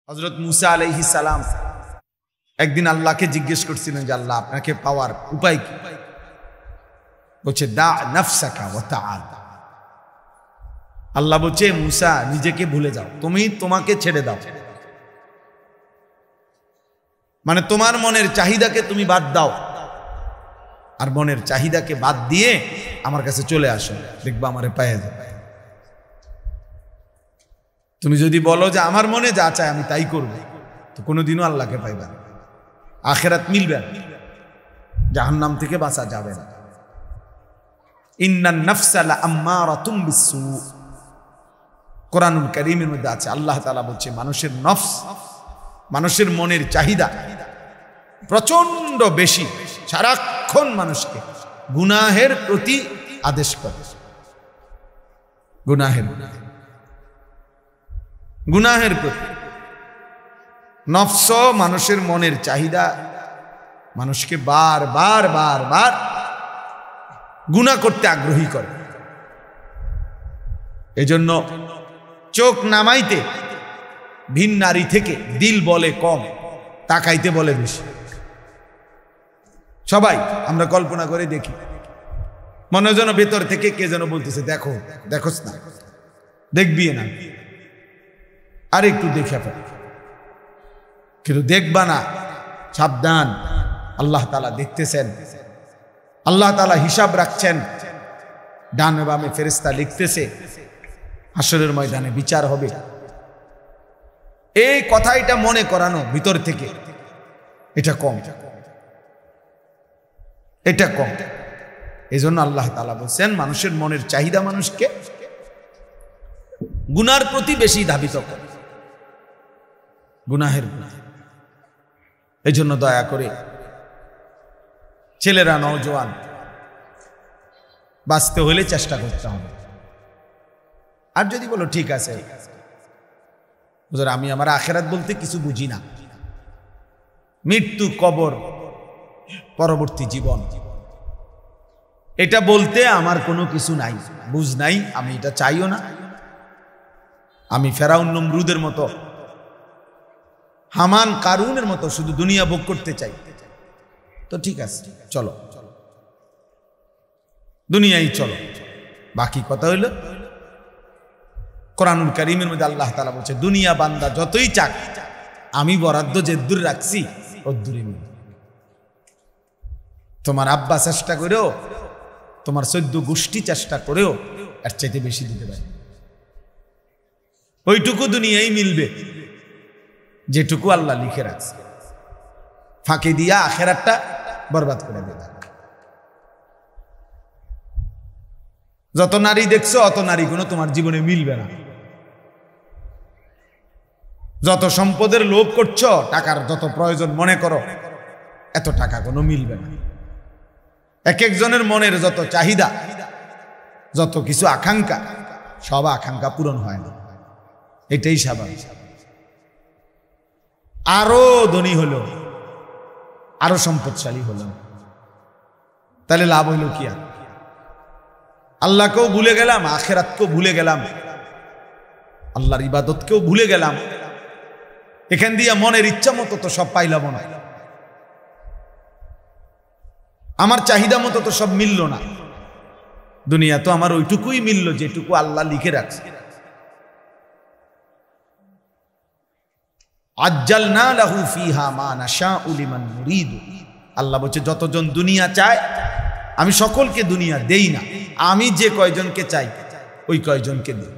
হযরত মুসা আলাইহিস সালাম একদিন আল্লাহকে জিজ্ঞেস করছিলেন যে আল্লাহ আপনাকে পাওয়ার উপায় কি? বলছে দা নাফসাকা ওয়া তাআল। আল্লাহ বলছে মুসা নিজেকে ভুলে যাও, তুমি তোমাকে ছেড়ে দাও, মানে তোমার মনের চাহিদাকে তুমি বাদ দাও আর মনের চাহিদাকে বাদ দিয়ে আমার কাছে চলে আসো, দেখবা আমারে পায়ে যাবে। তুমি যদি বলো যে আমার মনে যা চায় আমি তাই করব, তো কোনোদিনও আল্লাহকে পাইবা না, আখিরাত মিলবে না, জাহান্নাম থেকে বাঁচা যাবে না। ইন্নান নাফসা লাআম্মারাতুম বিসসু, কোরআনুল কারীমের মধ্যে আছে। আল্লাহ তাআলা বলছে মানুষের নফস, মানুষের মনের চাহিদা প্রচন্ড বেশি, সারাক্ষণ মানুষকে গুনাহের প্রতি আদেশ করে, গুনাহের প্রতি। নফস মানুষের মনের চাহিদা মানুষকে বারবার বারবার গুনাহ করতে আগ্রহী করে। এজন্য চোখ নামাইতে ভিন নারী থেকে দিল বলে কম, তাকাইতে বলে বেশি। সবাই আমরা কল্পনা করে দেখি, মনে যেন ভেতর থেকে কে যেন বলতেছে দেখো, দেখোস না, দেখবি না, আর একটু দেখে ফেল, কিন্তু দেখবা না, সাবধান, আল্লাহ তাআলা দেখতেছেন, আল্লাহ তাআলা হিসাব রাখছেন, ডানে বামে ফেরেশতা লিখতেছে, হাসরের ময়দানে বিচার হবে। এই কথা এটা মনে করানো ভিতর থেকে, এটা কম, এটা কম। এই জন্য আল্লাহ তাআলা বলছেন মানুষের মনের চাহিদা মানুষকে গুনার প্রতি বেশি ধাবিত করে, গুনাহের প্রতি। এই জন্য দয়া করে ছেলেরা, নওজোয়ান, বাঁচতে হলে চেষ্টা করতে হবে। আর যদি বলো ঠিক আছে হুজুর আমি আমার আখিরাত বলতে কিছু বুঝি না, মৃত্যু, কবর, পরবর্তী জীবন, এটা বলতে আমার কোনো কিছু নাই, বুঝ নাই, আমি এটা চাইও না, আমি ফেরাউন নমরুদের মতো, হামান কারুনের মতো শুধু দুনিয়া ভোগ করতে চাই, তো ঠিক আছে চলো দুনিয়ায় চলো। বাকি কথা হইল কোরআনুল কারীমের মধ্যে আল্লাহ তাআলা বলছে দুনিয়া বান্দা যতই চাক আমি বরাদ্দ যে দূর রাখছি ওর দূরে নেই। তোমার আব্বা চেষ্টা করেও, তোমার 14 গোষ্ঠী চেষ্টা করেও এর চাইতে বেশি দিতে পারে, ওইটুকু দুনিয়ায় মিলবে যেটুকু আল্লাহ লিখে রাখছে, ফাঁকি দিয়া আখিরাতটা বরবাদ করে দেবে। যত নারী দেখছো অত নারী কোনো তোমার জীবনে মিলবে না, যত সম্পদের লোভ করছো, টাকার যত প্রয়োজন মনে করো, এত টাকা কোনো মিলবে না। এক একজনের মনের যত চাহিদা, যত কিছু আকাঙ্ক্ষা, সব আকাঙ্ক্ষা পূরণ হয় না, এটাই স্বাভাবিক। আরো ধনী হলো, আরো সম্পদশালী হলো, তাহলে লাভ হইল কি? আর আল্লাহকেও ভুলে গেলাম, আখিরাতকেও ভুলে গেলাম, আল্লাহর ইবাদতকেও ভুলে গেলাম। এখান দিয়ে মনের ইচ্ছা মতো তো সব পাইলাম না, আমার চাহিদা মতো তো সব মিলল না। দুনিয়া তো আমার ওইটুকুই মিলল যেটুকু আল্লাহ লিখে রাখছে। আজ্জালনা লাহু ফিহা মা নাশাউ লিমান নুরিদ। আল্লাহ বলছে যতজন দুনিয়া চায় আমি সকলকে দুনিয়া দেই না, আমি যে কয়জনকে চাই ওই কয়জনকে দিই,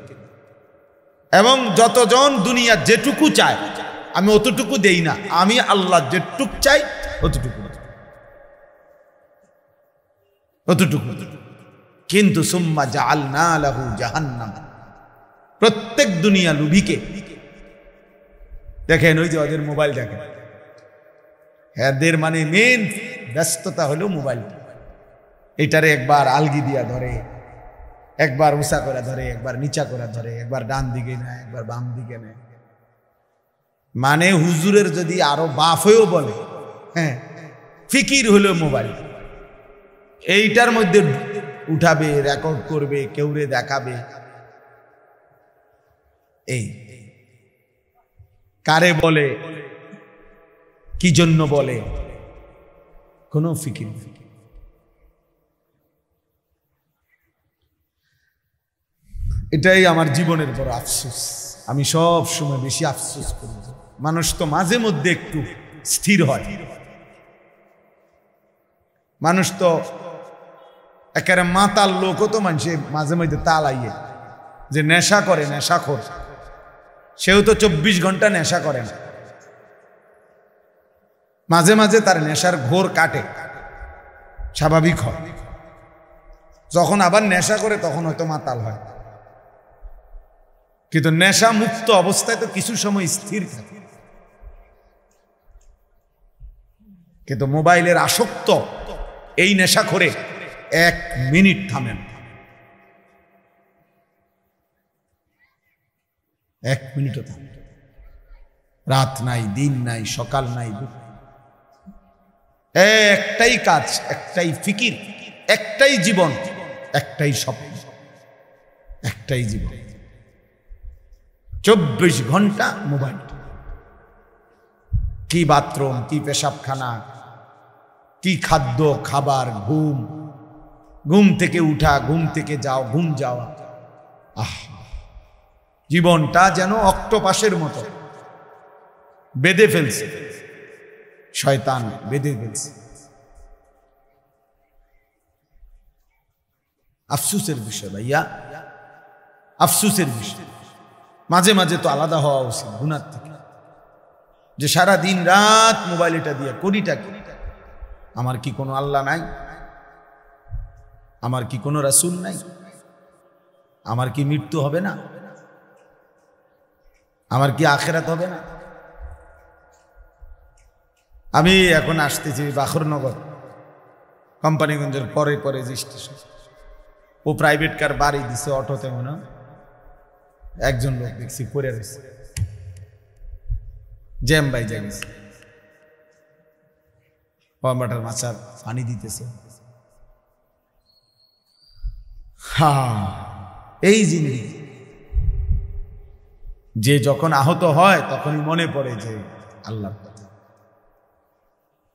এবং যতজন দুনিয়া যেটুকু চায় আমি অতটুকু দেই না, আমি আল্লাহ যেটুক চাই অতটুকু, অতটুকু। কিন্তু সুম্মা জাআলনা লাহু জাহান্নাম, প্রত্যেক দুনিয়া লুভিকে দেখেন, ওই যে ওদের মোবাইল দেখেন, এদের মানে মেন ব্যস্ততা হলো মোবাইল। এটারে একবার আলগি দিয়া ধরে, একবার উঁচা করে ধরে, একবার নিচা করে ধরে, একবার ডান দিকে নেয়, একবার বাম দিকে নেয়। মানে হুজুরের যদি আরো বাপ হয়েও বলে, হ্যাঁ ফিকির হলো মোবাইল, এইটার মধ্যে উঠাবে, রেকর্ড করবে, কেউরে দেখাবে। এই কারে বলে, কি জন্য বলে, কোনো ফিকির নেই। এটাই আমার জীবনের বড় আফসোস। আমি সব সময় বেশি আফসোস করি, মানুষ তো মাঝে মধ্যে একটু স্থির হয়। মানুষ তো একেবারে মাতাল লোকও তো মানুষে মাঝে মধ্যে তালাইয়ে যে নেশা করে, নেশাখোর, সেও তো 24 ঘন্টা নেশা করে না, মাঝে মাঝে তার নেশার ঘোর কাটে, স্বাভাবিক হয়। যখন আবার নেশা করে তখন হয়তো মাতাল হয়, কিন্তু নেশা মুক্ত অবস্থায় তো কিছু সময় স্থির থাকে। কিন্তু মোবাইলের আসক্ত এই নেশা করে 1 মিনিট থামেন, 1 মিনিটও থামেন। রাত নাই, দিন নাই, সকাল নাই, একটাই কাজ, একটাই ফিকির, একটাই জীবন, একটাই স্বপ্ন, একটাই জীবন। 24 ঘন্টা মোবাইল। কি বাথরুম, কি পেশাবখানা, কি খাদ্য খাবার, ঘুম, ঘুম থেকে উঠা, ঘুম থেকে যাও, ঘুম যাওয়া। জীবনটা যেন অক্টোপাসের মতো বেঁধে ফেলছে, শয়তান বেঁধে ফেলছে। আফসোসের বিষয় ভাইয়া, আফসোসের বিষয়। মাঝে মাঝে তো আলাদা হওয়া উচিত গুনার থেকে, যে সারা দিন রাত মোবাইল এটা দিয়ে করিটা কি? আমার কি কোনো আল্লাহ নাই? আমার কি কোনো রাসূল নাই? আমার কি মৃত্যু হবে না? আমার কি আখিরাত হবে না? আমি এখন আসতেছি বাখরনগর, কোম্পানিগঞ্জের পরে পরে যে স্টেশন, ও প্রাইভেট কার বাড়ি দিছে অটোতে, মনে একজন লোক দেখছি পড়ে রয়েছে, জ্যাম বাই গেছে, টমাটার মাচার পানি দিতেছে। এই জিনিস যে যখন আহত হয় তখনই মনে পড়ে যে আল্লাহর কথা।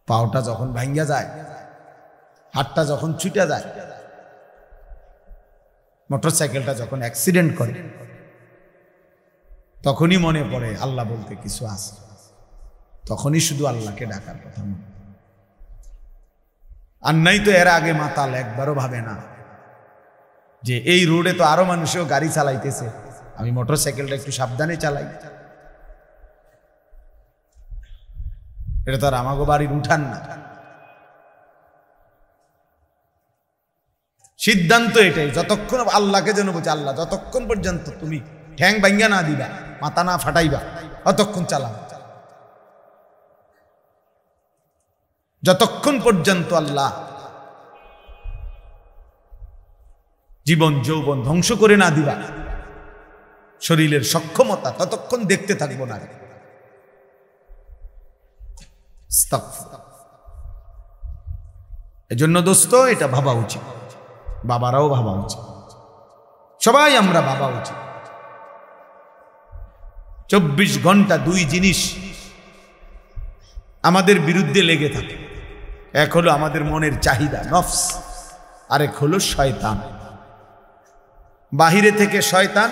পাওটা যখন ভাঙ্গা যায়, হাতটা যখন ছুটে যায়, মোটরসাইকেলটা যখন অ্যাক্সিডেন্ট করে, তখনই মনে পড়ে আল্লাহ বলতে কিছু আছে। তখনই শুধু আল্লাহকে ডাকার কথা মনে। আর নাই তো এর আগে মাতাল একবারও ভাবে না যে এই রোডে তো আরো মানুষও গাড়ি চালাইতেছে, আমি মোটরসাইকেলটা একটু সাবধানে চালাই। এটা তো আর আমাগো বাড়ির উঠান না। সিদ্ধান্ত এটাই, যতক্ষণ আল্লাহকে যেন বলছে, আল্লাহ যতক্ষণ পর্যন্ত তুমি ঠ্যাং ভাঙ্গা না দিবা, মাথা না ফাটাইবা, ততক্ষণ চালাও। যতক্ষণ পর্যন্ত আল্লাহ জীবন যৌবন ধ্বংস করে না দিবা, শরীরের সক্ষমতা, ততক্ষণ দেখতে থাকবো না। এজন্য দোস্ত এটা ভাবা উচিত, বাবারাও ভাবা উচিত, সবাই আমরা ভাবা উচিত। 24 ঘন্টা 2 জিনিস আমাদের বিরুদ্ধে লেগে থাকে। এক হলো আমাদের মনের চাহিদা, নফস, আরেক হলো শয়তান। বাহিরে থেকে শয়তান,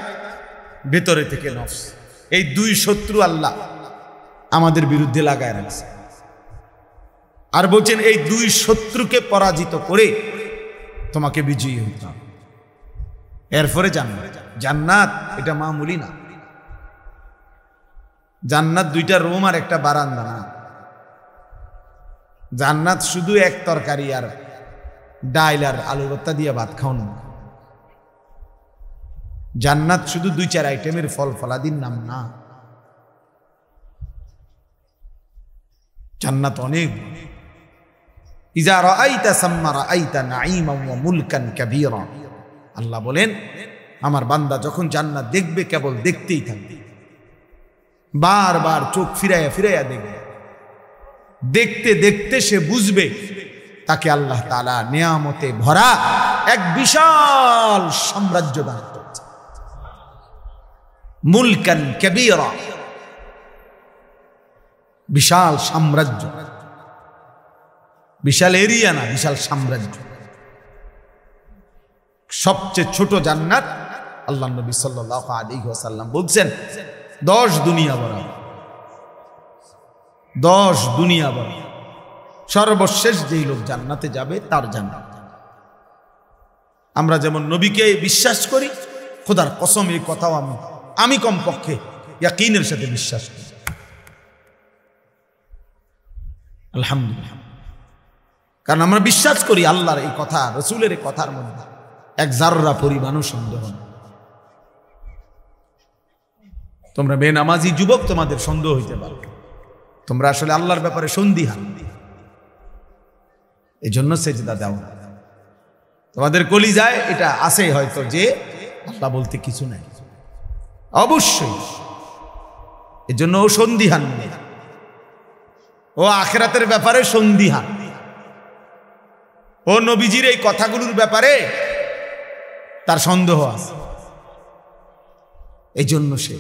ভেতরে থেকে নফস। এই 2 শত্রু আল্লাহ আমাদের বিরুদ্ধে লাগায় রাখছে। আর বলছেন এই 2 শত্রুকে পরাজিত করে তোমাকে বিজয়ী হতে হবে, এরপরে জান্নাত। জান্নাত এটা মামুলি না। জান্নাত 2টা রুম আর একটা বারান্দা না। জান্নাত শুধু এক তরকারি আর ডাইল আর আলু ভর্তা দিয়ে ভাত খাওয়ানো। জান্নাত শুধু 2-4 আইটেমের ফল ফলাদির নাম না। জান্নাত অনেক। ইজা রাআইতা সাম্মা রাআইতা নাঈমান ওয়া মুলকান কাবীরা। আল্লাহ বলেন আমার বান্দা যখন জান্নাত দেখবে কেবল দেখতেই থাকবে, বারবার চোখ ফিরাইয়া ফিরাইয়া দেখবে। দেখতে দেখতে সে বুঝবে তাকে আল্লাহ তাআলা নিয়ামতে ভরা এক বিশাল সাম্রাজ্য দান। মুলকান কাবীরা, বিশাল সাম্রাজ্য, বিশাল এরিয়া না, বিশাল সাম্রাজ্য। সবচেয়ে ছোট জান্নাত আল্লাহ নবী সাল্লাল্লাহু আলাইহি ওয়াসাল্লাম বলছেন 10 দুনিয়া বরাবর, 10 দুনিয়া বরাবর। সর্বশেষ যেই লোক জান্নাতে যাবে তার জান্নাত। আমরা যেমন নবীকে বিশ্বাস করি, খোদার কসম এই কথাও আমি কমপক্ষে ইয়াকিনের সাথে বিশ্বাস করি। আলহামদুলিল্লাহ, কারণ আমরা বিশ্বাস করি আল্লাহর এই কথা, রসুলের এই কথার মধ্যে এক জাররা পরিমাণও সন্দেহ নেই। তোমরা বেনামাজি যুবক, তোমাদের সন্দেহ হইতে পারে, তোমরা আসলে আল্লাহর ব্যাপারে সন্দিহান, এই জন্য সেজদা দাও না। তোমাদের কলিজায় এটা আছে হয়তো যে আল্লাহ বলতে কিছু নাই, অবশ্যই এর জন্য ও সন্দিহান নেই, ও আখিরাতের ব্যাপারে সন্দিহান, ও নবীজির এই কথাগুলোর ব্যাপারে তার সন্দেহ আছে। এই জন্য সে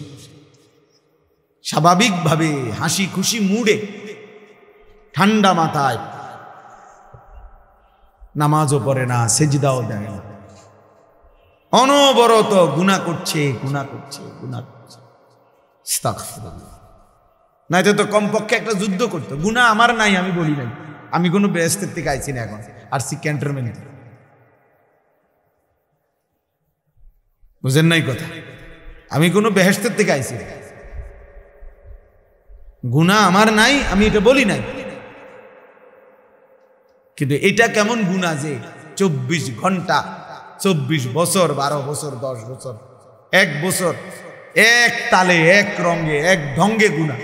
স্বাভাবিকভাবে হাসি খুশি মুডে ঠান্ডা মাথায় নামাজও পড়ে না, সেজদাও দেয় না, অনবরত গুনাহ করছে, গুনাহ করছে, গুনাহ করছে। আস্তাগফিরুল্লাহ। নাইতো তো কমপক্ষে একটা যুদ্ধ করতো। গুনাহ আমার নাই, আমি বলি নাই, আমি কোনো বেহেশতের থেকে আইছি না, এখন আর সি ক্যান্টনমেন্ট। বুঝেন নাই কথা? আমি কোনো বেহেশতের থেকে আইছি না, গুনাহ আমার নাই, আমি এটা বলি নাই। কিন্তু এটা কেমন গুনাহ যে 24 ঘন্টা, 24 বছর, 12 বছর, 10 বছর, 1 বছর এক তালে, এক রঙে, এক ঢঙ্গে গুনাহ।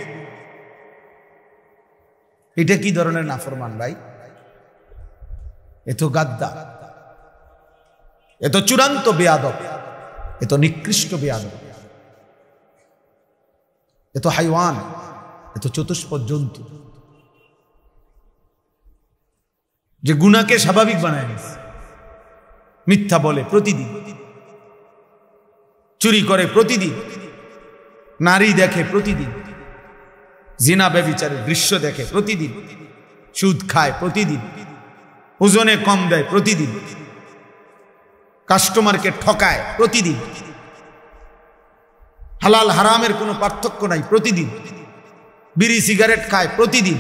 এটা কি ধরনের নাফরমান ভাই? এত গাদ্দার, এত চূড়ান্ত বেয়াদব, এত নিকৃষ্ট বেয়াদব, এত হাইওয়ান, এত চতুষ্পদ জন্তু, যে গুনাহকে স্বাভাবিক বানায় নিয়েছে। মিথ্যা বলে প্রতিদিন, চুরি করে প্রতিদিন, নারী দেখে প্রতিদিন, জিনা ব্যভিচারের দৃশ্য দেখে প্রতিদিন, সুদ খায় প্রতিদিন, ওজনে কম দেয় প্রতিদিন, কাস্টমারকে ঠকায় প্রতিদিন, হালাল হারামের কোনো পার্থক্য নাই প্রতিদিন, বিড়ি সিগারেট খায় প্রতিদিন,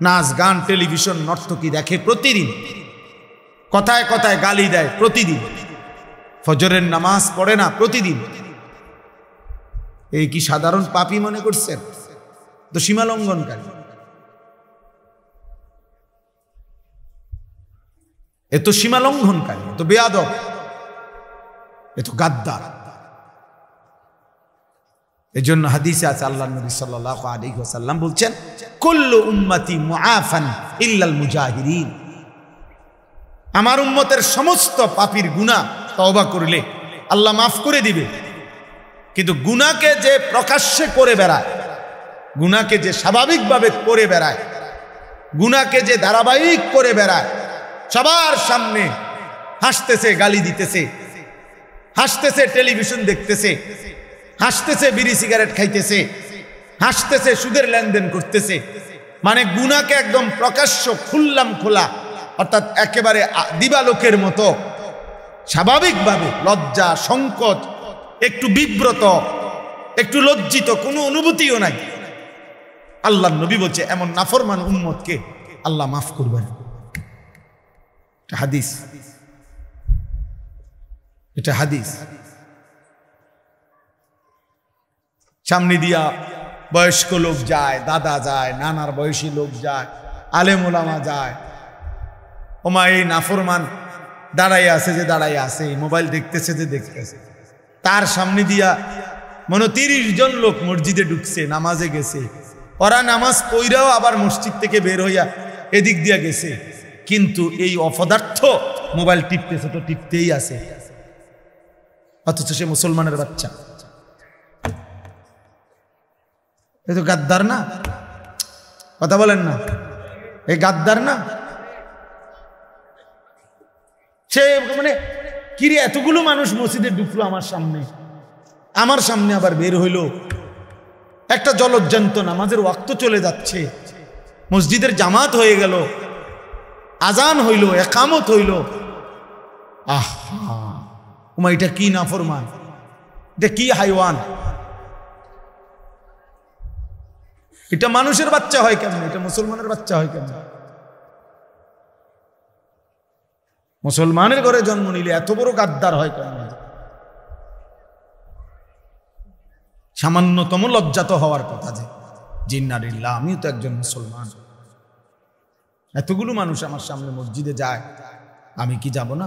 নাচ গান টেলিভিশন নর্তকী দেখে প্রতিদিন, কথায় কথায় গালি দেয় প্রতিদিন, ফজরের নামাজ পড়ে না প্রতিদিন। এই কি সাধারণ পাপী মনে করছেন? তো সীমা লঙ্ঘনকারী, এত সীমা লঙ্ঘনকারী, এত বেয়াদব, এত গাদ্দার। এজন্য হাদিসে আছে, আল্লাহ নবী সাল্লাল্লাহু আলাইহি ওয়াসাল্লাম বলছেন, কুল্লু উম্মতি মুআফান ইল্লাল মুজাহিরিন। আমার উম্মতের সমস্ত পাপীর গুনাহ তওবা করলে আল্লাহ মাফ করে দিবে, কিন্তু গুনাহকে যে প্রকাশ্যে করে বেড়ায়, গুনাহকে যে স্বাভাবিকভাবে করে বেড়ায়, গুনাহকে যে ধারাবাহিক করে বেড়ায়, সবার সামনে হাসতেছে, গালি দিতেছে, হাসতেছে, টেলিভিশন দেখতেছে, হাসতেছে, বিড়ি সিগারেট খাইতেছে, হাসতেছে, সুদের লেনদেন করতেছে, মানে গুনাহকে একদম প্রকাশ্য খুললাম খোলা, অর্থাৎ একেবারে দিবালোকের মতো স্বাভাবিকভাবে লজ্জা, সংকোচ, একটু বিব্রত, একটু লজ্জিত, কোনো অনুভূতিও নাই। আল্লাহ নবী বলছে এমন নাফরমান উম্মতকে আল্লাহ মাফ করবেন। হাদিস, এটা হাদিস। সামনে দিয়া বয়স্ক লোক যায়, দাদা যায়, নানার বয়সী লোক যায়, আলেম ওলামা যায়, ওমা এই নাফরমান দাঁড়াইয়া আছে যে দাঁড়াইয়া আছে, মোবাইল দেখতেছে যে দেখতেছে, তার সামনে দিয়া মনে 30 জন লোক মসজিদে ঢুকছে, নামাজে গেছে, ওরা নামাজ পইরাও আবার মসজিদ থেকে বের হইয়া এদিক দিয়া গেছে, কিন্তু এই অপদার্থ মোবাইল টিপতেছে, তো টিপতেই আছে, অথচ সে মুসলমানের বাচ্চা। এ তো গাদ্দার না? কথা বলেন না, এই গাদ্দার না? সে মানে কিরে এতগুলো মানুষ মসজিদে ঢুকলো আমার সামনে আবার বের হইলো, একটা জলজ্জান্ত নামাজের ওয়াক্ত চলে যাচ্ছে, মসজিদের জামাত হয়ে গেল, আজান হইল, একামত হইল, আহা ওমা এটা কি নাফরমান, এটা কি হাইওয়ান, এটা মানুষের বাচ্চা হয় কেমন, এটা মুসলমানের বাচ্চা হয় কেমন? মুসলমানের ঘরে জন্ম নিলে এত বড় গাদ্দার হয় কেমন? সামান্যতম লজ্জাত হওয়ার কথা যে জিন্নারিল্লাহ আমিও তো একজন মুসলমান, এতগুলো মানুষ আমার সামনে মসজিদে যায়, আমি কি যাব না?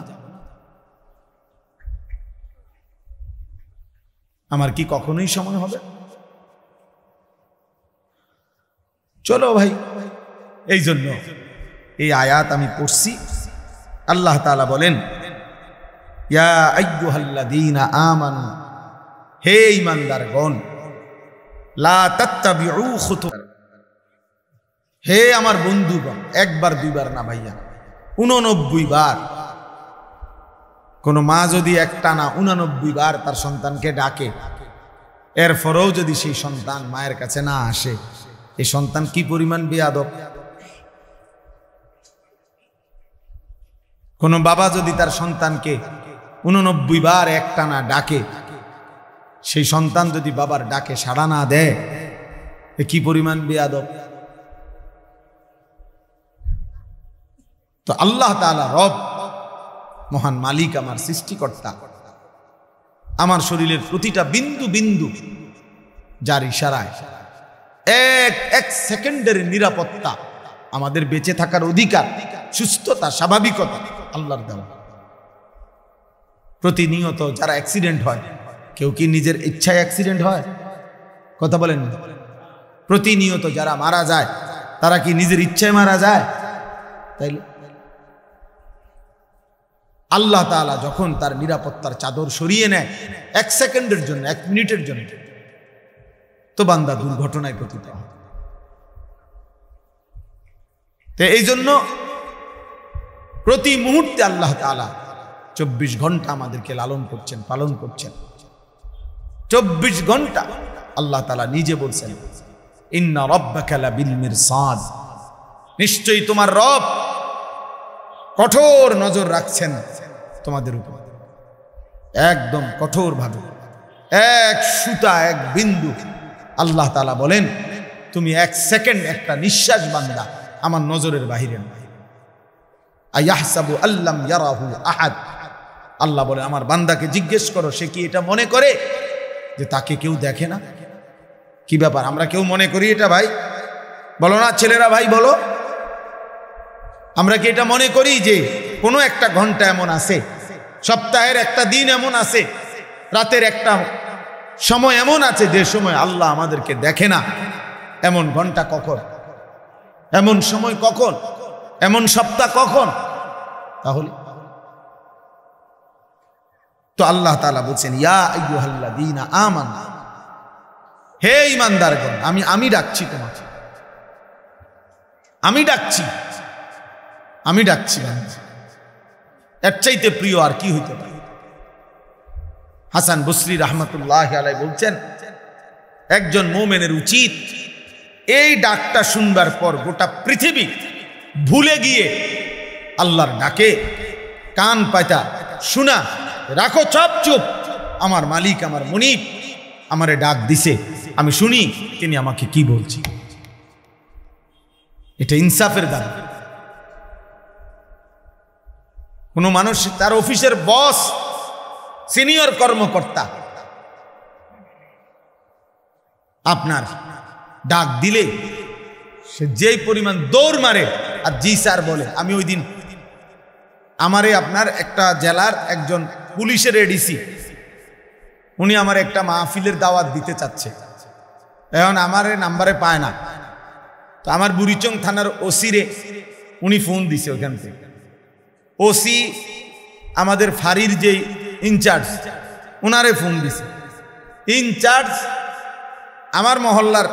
আমার কি কখনোই সময় হবে? চলো ভাই, এই জন্য এই আয়াত আমি পড়ছি। আল্লাহ তাআলা বলেন, ইয়া আইয়ুহাল্লাযীনা আমানু, হে ঈমানদারগণ, লা তাত্তাবিউ খুতুওয়াত, হে আমার বন্ধুগণ, একবার দুইবার না ভাইয়া, 89 বার। কোন মা যদি একটানা 89 বার তার সন্তানকে ডাকে, এরপরেও যদি সেই সন্তান মায়ের কাছে না আসে, এই সন্তান কি পরিমাণ বেয়াদব। কোন বাবা যদি তার সন্তানকে 89 বার একটানা ডাকে, সেই সন্তান যদি বাবার ডাকে সাড়া না দেয়, এ কি পরিমাণ বেয়াদব। তো আল্লাহ তাআলা রব, মহান মালিক, আমার সৃষ্টিকর্তা, আমার শরীরের প্রতিটা বিন্দু বিন্দু যার ইশারায় এক সেকেন্ডের নিরাপত্তা, আমাদের বেঁচে থাকার অধিকার, সুস্থতা, স্বাভাবিকতা আল্লাহর দেওয়া। প্রতিনিয়ত যারা অ্যাক্সিডেন্ট হয়, কেউ কি নিজের ইচ্ছায় অ্যাক্সিডেন্ট হয়? কথা বলেন। প্রতিনিয়ত যারা মারা যায়, তারা কি নিজের ইচ্ছায় মারা যায়? তাইলে আল্লাহ তাআলা যখন তার নিরাপত্তার চাদর সরিয়ে নেয় 1 সেকেন্ডের জন্য, 1 মিনিটের জন্য, তো বান্দা দুর্ঘটনায় পতিত হয়। তো এই জন্য প্রতি মুহূর্তে আল্লাহ তাআলা 24 ঘন্টা আমাদেরকে লালন করছেন, পালন করছেন। 24 ঘন্টা আল্লাহ তাআলা নিজে বলছেন, ইন্না রাব্বাকা লাবিল মিরসাদ, নিশ্চয়ই তোমার রব কঠোর নজর রাখছেন তোমাদের উপর, একদম কঠোর ভাবে, এক সুতা, এক বিন্দু। আল্লাহ তাআলা বলেন, তুমি 1 সেকেন্ড, একটা নিঃশ্বাস বান্দা আমার নজরের বাহিরে না। আয়াহসাবু আল্লাম ইয়ারাহু আহাদ, আল্লাহ বলে আমার বান্দাকে জিজ্ঞেস করো, সে কি এটা মনে করে যে তাকে কেউ দেখে না? কি ব্যাপার, আমরা কেউ মনে করি এটা? ভাই বলো না, ছেলেরা ভাই বলো, আমরা কি এটা মনে করি যে কোনো একটা ঘন্টা এমন আছে, সপ্তাহের একটা দিন এমন আছে, রাতের একটা সময় এমন আছে যে সময় আল্লাহ আমাদেরকে দেখে না? এমন ঘন্টা কখন, এমন সময় কখন, এমন সপ্তাহ কখন? তাহলে তো আল্লাহ তাআলা বলছেন, ইয়া আইয়ুহাল্লাযীনা আমানু, হে ঈমানদারগণ, আমি ডাকছি তোমাকে, আমি ডাকছি এর চাইতে প্রিয় আর কি হইতে পারে? হাসান বসরি রাহমাতুল্লাহি আলাইহি বলছেন, একজন মুমিনের উচিত এই ডাকটা শুনবার পর গোটা পৃথিবী ভুলে গিয়ে আল্লাহর ডাকে কান পাতা শোনা, রাখো চুপ চুপ, আমার মালিক, আমার মুনিব আমারে ডাক দিছে, আমি শুনি তিনি আমাকে কি বলছি। এটা ইনসাফের দাবি। কোন মানুষ তার অফিসের বস, সিনিয়র কর্মকর্তা আপনার ডাক দিলে সে যেই পরিমাণ দৌড় মারে আর জি স্যার বলে। আমি ওই দিন আমারে আপনার একটা জেলার একজন পুলিশের এডিসি, উনি আমার একটা মাহফিলের দাওয়াত দিতে চাচ্ছে, এখন আমার নাম্বারে পায় না, তো আমার বুড়িচং থানার ওসিরে উনি ফোন দিছে, ওইখান থেকে ওসি আমাদের ফাঁড়ির যে ইনচার্জ, ওনারে ফোন দিছে। ইনচার্জ আমার মহল্লার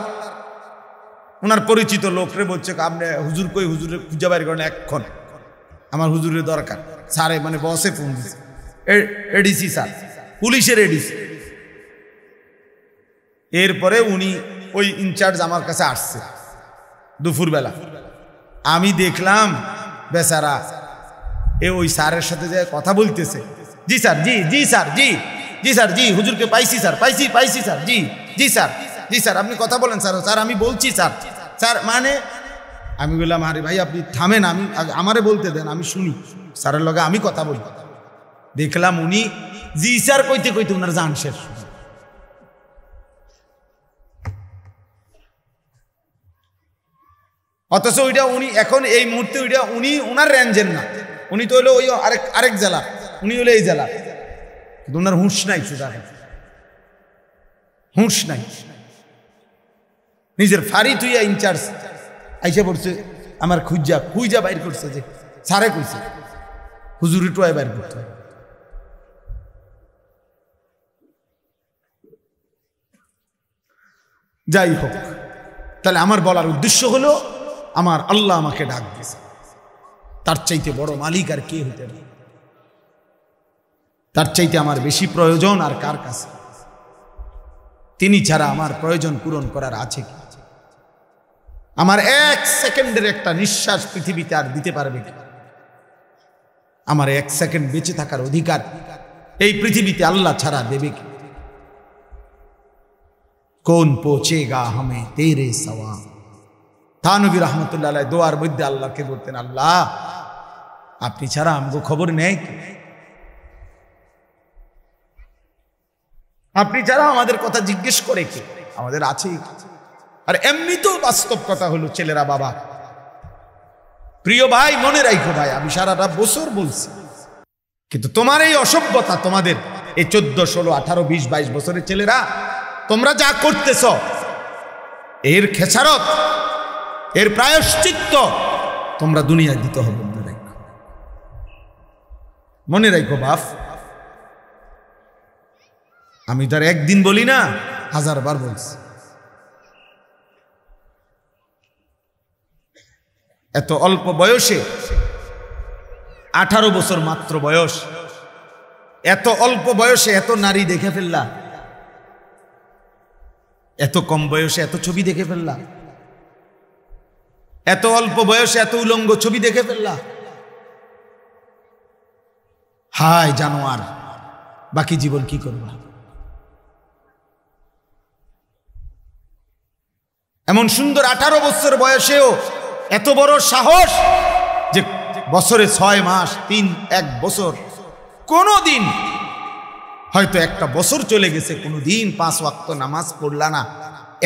ওনার পরিচিত লোকরে বলছে, আপনি হুজুর কই, হুজুরের খুঁজে বাইর করেন এক্ষণ, আমার হুজুরের দরকার। স্যারে মানে বসে ফোন দিছে, এডিসি স্যার, পুলিশের এডিসি। এরপরে উনি ওই ইনচার্জ আমার কাছে আসছে দুপুরবেলা। আমি দেখলাম বেচারা ওই স্যারের সাথে যে কথা বলতেছে, জি স্যার, জি জি স্যার, জি জি স্যার, জি হুজুরকে পাইছি স্যার, পাইছি স্যার, জি জি স্যার, জি স্যার, আপনি কথা বলেন স্যার, স্যার আমি বলছি স্যার, স্যার মানে আমি বললাম আরে ভাই আপনি থামেন, আমি আমারে বলতে দেন, আমি শুনি, স্যারের লগে আমি কথা বলি। দেখলাম উনি জি স্যার কইতে কইতে উনার জান শেষ। অথচ ওইটা উনি এখন এই মুহূর্তে ওইটা উনি ওনার রেঞ্জের না, উনি তো হলো ওই আরেক জেলা, উনি হলো এই জেলা, কিন্তু ওনার হুঁশ নাই, শুধু হুঁশ নাই। নিজের ফাড়ি তুইয়া ইনচার্জ আইসা পড়ছে আমার খুঁজা বাইর করছে যে স্যারে কইছে হুজুরি টোয়াই বাইর করতে। যাই হোক, তাহলে আমার বলার উদ্দেশ্য হলো আমার আল্লাহ আমাকে ডাক দিয়েছে, তার চাইতে বড় মালিক আর কে হতে পারে? তার চাইতে আমার বেশি প্রয়োজন আর কার কাছে? তিনি ছাড়া আমার প্রয়োজন পূরণ করার আছে কি? আমার 1 সেকেন্ডের একটা নিঃশ্বাস পৃথিবীতে আর দিতে পারবে কি? আমার 1 সেকেন্ড বেঁচে থাকার অধিকার এই পৃথিবীতে আল্লাহ ছাড়া দেবে কি? কোন পৌঁছেগা হামে তেরে সওয়াব। থানবী রহমতুল্লাহ আলাইহি দোয়ার মধ্যে আল্লাহকে বলতেন, আল্লাহ আপনি ছাড়া আমগো খবর নেই কি? আপনি ছাড়া আমাদের কথা জিজ্ঞেস করে কি? আমাদের আছে। আর এমনি তো বাস্তব কথা হলো ছেলেরা, বাবা প্রিয় ভাই মনে রাখো ভাই, আমি সারাটা বছর বলছি, কিন্তু তোমার এই অসভ্যতা, তোমাদের এই 14, 16, 18, 20, 22 বছরের ছেলেরা তোমরা যা করতেছ, এর খেসারত, এর প্রায়শ্চিত্ত তোমরা দুনিয়ায় দিতে হবে। মনে রাখো বাপ, আমি তার একদিন বলি না, 1000 বার বলছি। এত অল্প বয়সে, 18 বছর মাত্র বয়স, এত অল্প বয়সে এত নারী দেখে ফেললা, এত কম বয়সে এত ছবি দেখে ফেললা, এত অল্প বয়সে এত উলঙ্গ ছবি দেখে ফেললা। হায় জানোয়ার, বাকি জীবন কি করবা? এমন সুন্দর 18 বছর বয়সেও এত বড় সাহস যে বছরে 6 মাস, 1 বছর, কোনো দিন হয়তো একটা বছর চলে গেছে, কোনো দিন 5 ওয়াক্ত নামাজ পড়লা না,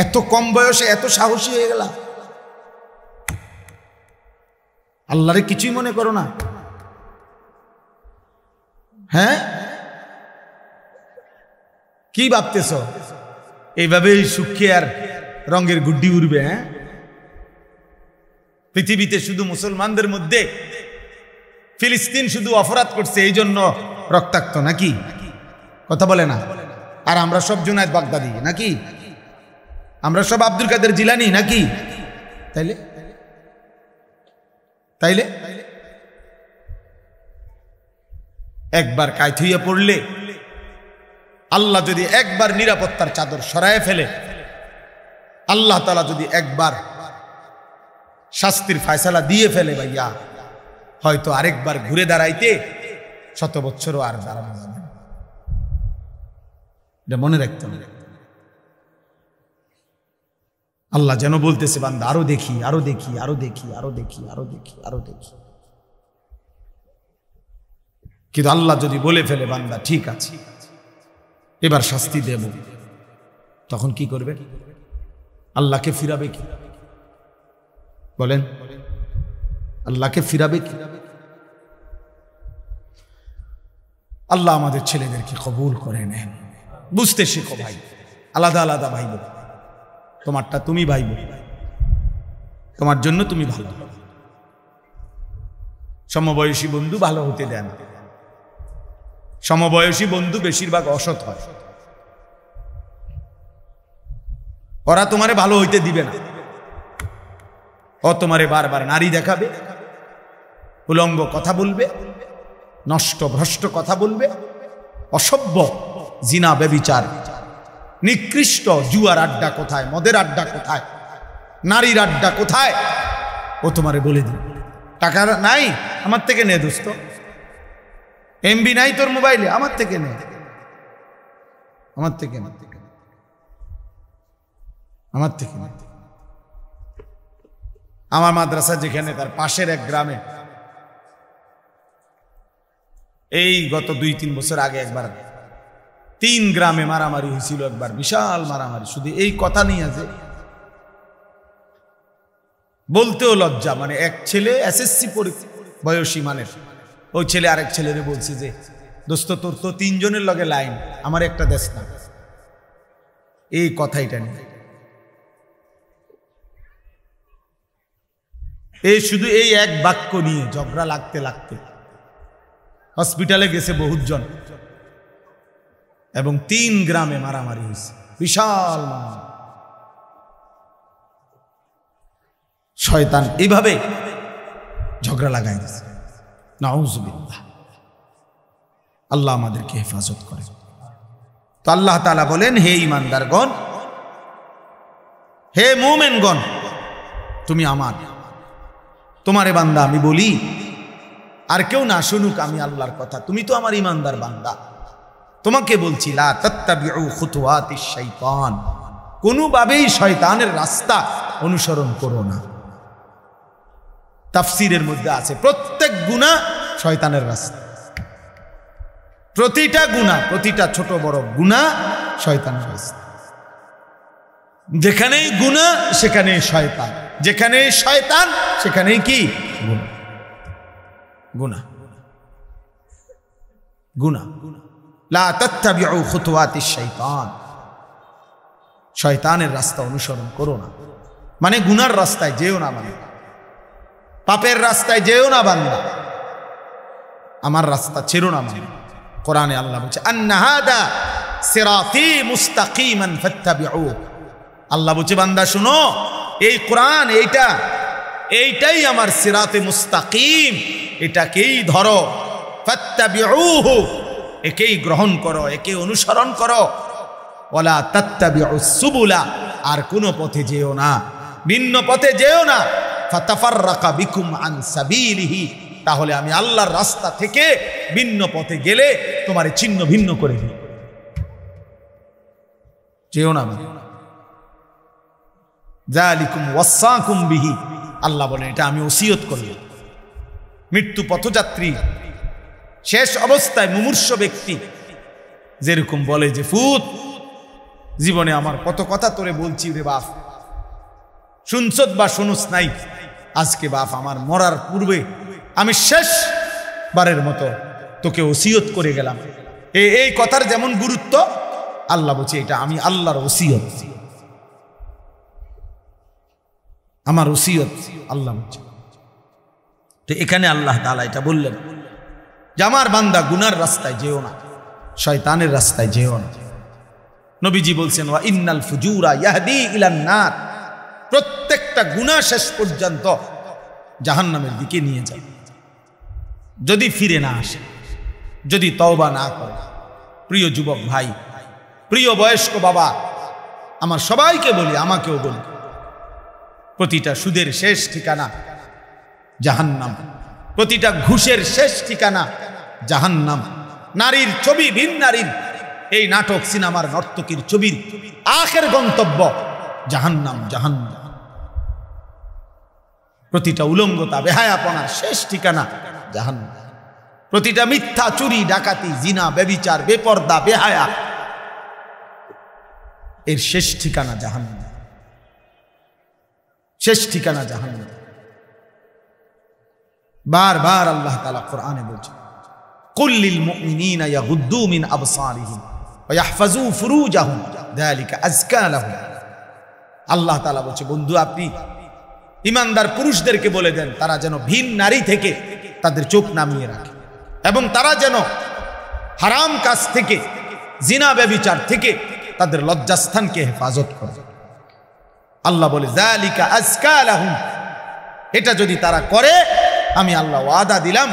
এত কম বয়সে এত সাহসী হয়ে গেল। আল্লাহরে কিছুই মনে করো না? হ্যাঁ, কি ভাবতেছ? এইভাবে সুখে আর রঙের গুড্ডি উড়বে? হ্যাঁ, পৃথিবীতে শুধু মুসলমানদের মধ্যে ফিলিস্তিন শুধু অপরাধ করছে এই জন্য রক্তাক্ত নাকি? কথা বলে না? আর আমরা সব জুনায়েদ বাগদাদি নাকি? আমরা সব আব্দুল কাদের জিলানি নাকি? তাইলে তাইলে একবার কায়ত হইয়া পড়লে, আল্লাহ যদি একবার নিরাপত্তার চাদর সরায় ফেলে, আল্লাহ তাআলা যদি একবার শাস্তির ফয়সালা দিয়ে ফেলে, ভাইয়া হয়তো আরেকবার ঘুরে দাঁড়াইতে 100 বছরও আর দাঁড়ানো যাবে না। এটা মনে রাখতে হবে। আল্লাহ যেন বলতেছে, বান্দা আরো দেখি, আরো দেখি, আরো দেখি, আরো দেখি, আরো দেখি, আরো দেখি। কিন্তু আল্লাহ যদি বলে ফেলে, বান্দা ঠিক আছে এবার শাস্তি দেব, তখন কি করবে? আল্লাহকে ফিরাবে কি? বলেন, আল্লাহকে ফিরাবে কি? আল্লাহ আমাদের ছেলেদেরকে কবুল করে নেন। বুঝতে শেখো ভাই, আলাদা আলাদা ভাইব, তোমারটা তুমি ভাইব, তোমার জন্য তুমি ভালো। সমবয়সী বন্ধু ভালো হতে দেন। সমবয়সী বন্ধু বেশিরভাগ অসৎ হয়, ওরা তোমারে ভালো হইতে দিবে না। ও তোমারে বারবার নারী দেখাবে, উলঙ্গ কথা বলবে, নষ্ট ভ্রষ্ট কথা বলবে, অসভ্য জিনা ব্যভিচার নিকৃষ্ট জুয়ার আড্ডা কোথায়, মদের আড্ডা কোথায়, নারীর আড্ডা কোথায়, ও তোমারে বলে দিবে। টাকা নাই, আমার থেকে নে দোস্ত। এমবি নাই তোর মোবাইলে, আমার থেকে নে, আমার থেকে আমার থেকে আমার থেকে। আমার মাদ্রাসা যেখানে, তার পাশের এক গ্রামে এই গত 2-3 বছর আগে একবার 3 গ্রামে মারামারি হয়েছিল, একবার বিশাল মারামারি, শুধু এই কথা নিয়ে আছে, বলতেও লজ্জা। মানে এক ছেলে এসএসসি বয়সী, মানে ওই ছেলে আরেক ছেলেরে বলছে যে দোস্ত তোর তো 3 জনের লগে লাইন, আমার একটা দেশ না। এই কথাইটা নিয়ে এই শুধু এই এক বাক্য নিয়ে ঝগড়া লাগতে লাগতে হসপিটালে গেছে বহুজন, এবং 3 গ্রামে মারামারি হয়েছে, বিশাল মারামারি। শয়তান এইভাবে ঝগড়া লাগাই দিয়েছে। নাউযুবিল্লাহ, আল্লাহ আমাদেরকে হেফাজত করে। তো আল্লাহ তাআলা বলেন, হে ঈমানদারগণ, হে মুমিনগণ, তুমি আমার, তোমারে বান্দা আমি বলি, আর কেউ না শুনুক আমি আল্লাহর কথা, তুমি তো আমার ঈমানদার বান্দা, তোমাকে বলছি লা তাত্তাবিউ খুতুওয়াতিশ শাইতান, কোনোভাবেই শয়তানের রাস্তা অনুসরণ করো না। তাফসীরের মধ্যে আছে প্রত্যেক গুনাহ শয়তানের রাস্তা, প্রতিটা গুনাহ, প্রতিটা ছোট বড় গুনাহ শয়তানের রাস্তা। যেখানেই গুনাহ সেখানেই শয়তান, যেখানেই শয়তান সেখানেই কি গুনাহ, গুনাহ গুনাহ। লা তাত্তাবিউ খুতুওয়াতিশ শাইতান, শয়তানের রাস্তা অনুসরণ করো না, মানে গুনার রাস্তায় যেও না, মানে পাপের রাস্তায় যেও না বান্দা, আমার রাস্তা ছেড়ো না। মানে কোরআনে আল্লাহ বলছে আন্না হাদা সিরাতি মুস্তাকিমান ফাত্তাবিউ, আল্লাহ বলছে বান্দা শুনো, এই কোরআন এইটাই আমার সিরাতে মুস্তাকিম, এটাকেই ধরো, ফাত্তাবিউহু, একেই গ্রহণ করো, একে অনুসরণ করো, ওয়ালা তাত্তাবিউস সুবুলা, আর কোন পথে যেও না, ভিন্ন পথে যেও না, ফাতাফাররাকা বিকুম আন সাবিলিহি, তাহলে আমি আল্লাহর রাস্তা থেকে ভিন্ন পথে গেলে তোমারে ছিন্ন ভিন্ন করে দিই, যেও না। যালিকুম ওয়াসাকুম বিহি, আল্লাহ বলেন এটা আমি ওসিয়ত করলাম। মৃত্যু পথযাত্রী, শেষ অবস্থায় মুমূর্ষ ব্যক্তি যেরকম বলে যে ফুত, জীবনে আমার কত কথা তোরে বলছি রে বাপ, শুনছত বা শুনুস নাই, আজকে বাপ আমার মরার পূর্বে আমি শেষবারের মতো তোকে ওসিয়ত করে গেলাম। এই কথার যেমন গুরুত্ব, আল্লাহ বলছে এটা আমি আল্লাহর ওসিয়ত, আমার ওসিয়ত আল্লাহ বলছে। তো এখানে আল্লাহ তাআলা এটা বললেন যে আমার বান্দা গুনার রাস্তায় যেও না, শয়তানের রাস্তায় যেও না। নবীজি বলছেন ওয়া ইন্নাল ফুজুরা ইয়াহদি ইলান নার, প্রত্যেকটা গুনাহ শেষ পর্যন্ত জাহান্নামের দিকে নিয়ে যায়, যদি ফিরে না আসে, যদি তওবা না করে। প্রিয় যুবক ভাই, প্রিয় বয়স্ক বাবা, আমার সবাইকে বলি, আমাকেও বলি, প্রতিটা সুদের শেষ ঠিকানা জাহান্নাম, প্রতিটা ঘুষের শেষ ঠিকানা জাহান্নাম। নারীর ছবি, ভিন নারীর এই নাটক সিনেমার নর্তকীর ছবির আখের গন্তব্য জাহান্নাম, জাহান্নাম। প্রতিটা উলঙ্গতা, বেহায়াপনার শেষ ঠিকানা জাহান্নাম। প্রতিটা মিথ্যা, চুরি, ডাকাতি, জিনা, ব্যভিচার, বেপর্দা, বেহায়া, এর শেষ ঠিকানা জাহান্নাম, শেষ ঠিকানা জাহান্নাম। বারবার আল্লাহ তাআলা কোরআনে বলছেন কুল লিল মুমিনিনা ইয়াগুদ্দু মিন আবসারিহিম ওয়া ইয়াহফাজু ফুরুজাহুম যালিকা আযকা লাহুম। আল্লাহ তাআলা বলছে বন্ধু, আপনি ঈমানদার পুরুষদেরকে বলে দেন তারা যেন ভিন নারী থেকে তাদের চোখ নামিয়ে রাখে, এবং তারা যেন হারাম কাজ থেকে, জিনা ব্যভিচার থেকে তাদের লজ্জাস্থানকে হেফাজত করে। আল্লাহ বলে যালিকা আযকা লাহুম, এটা যদি তারা করে আমি আল্লাহ ওয়াদা দিলাম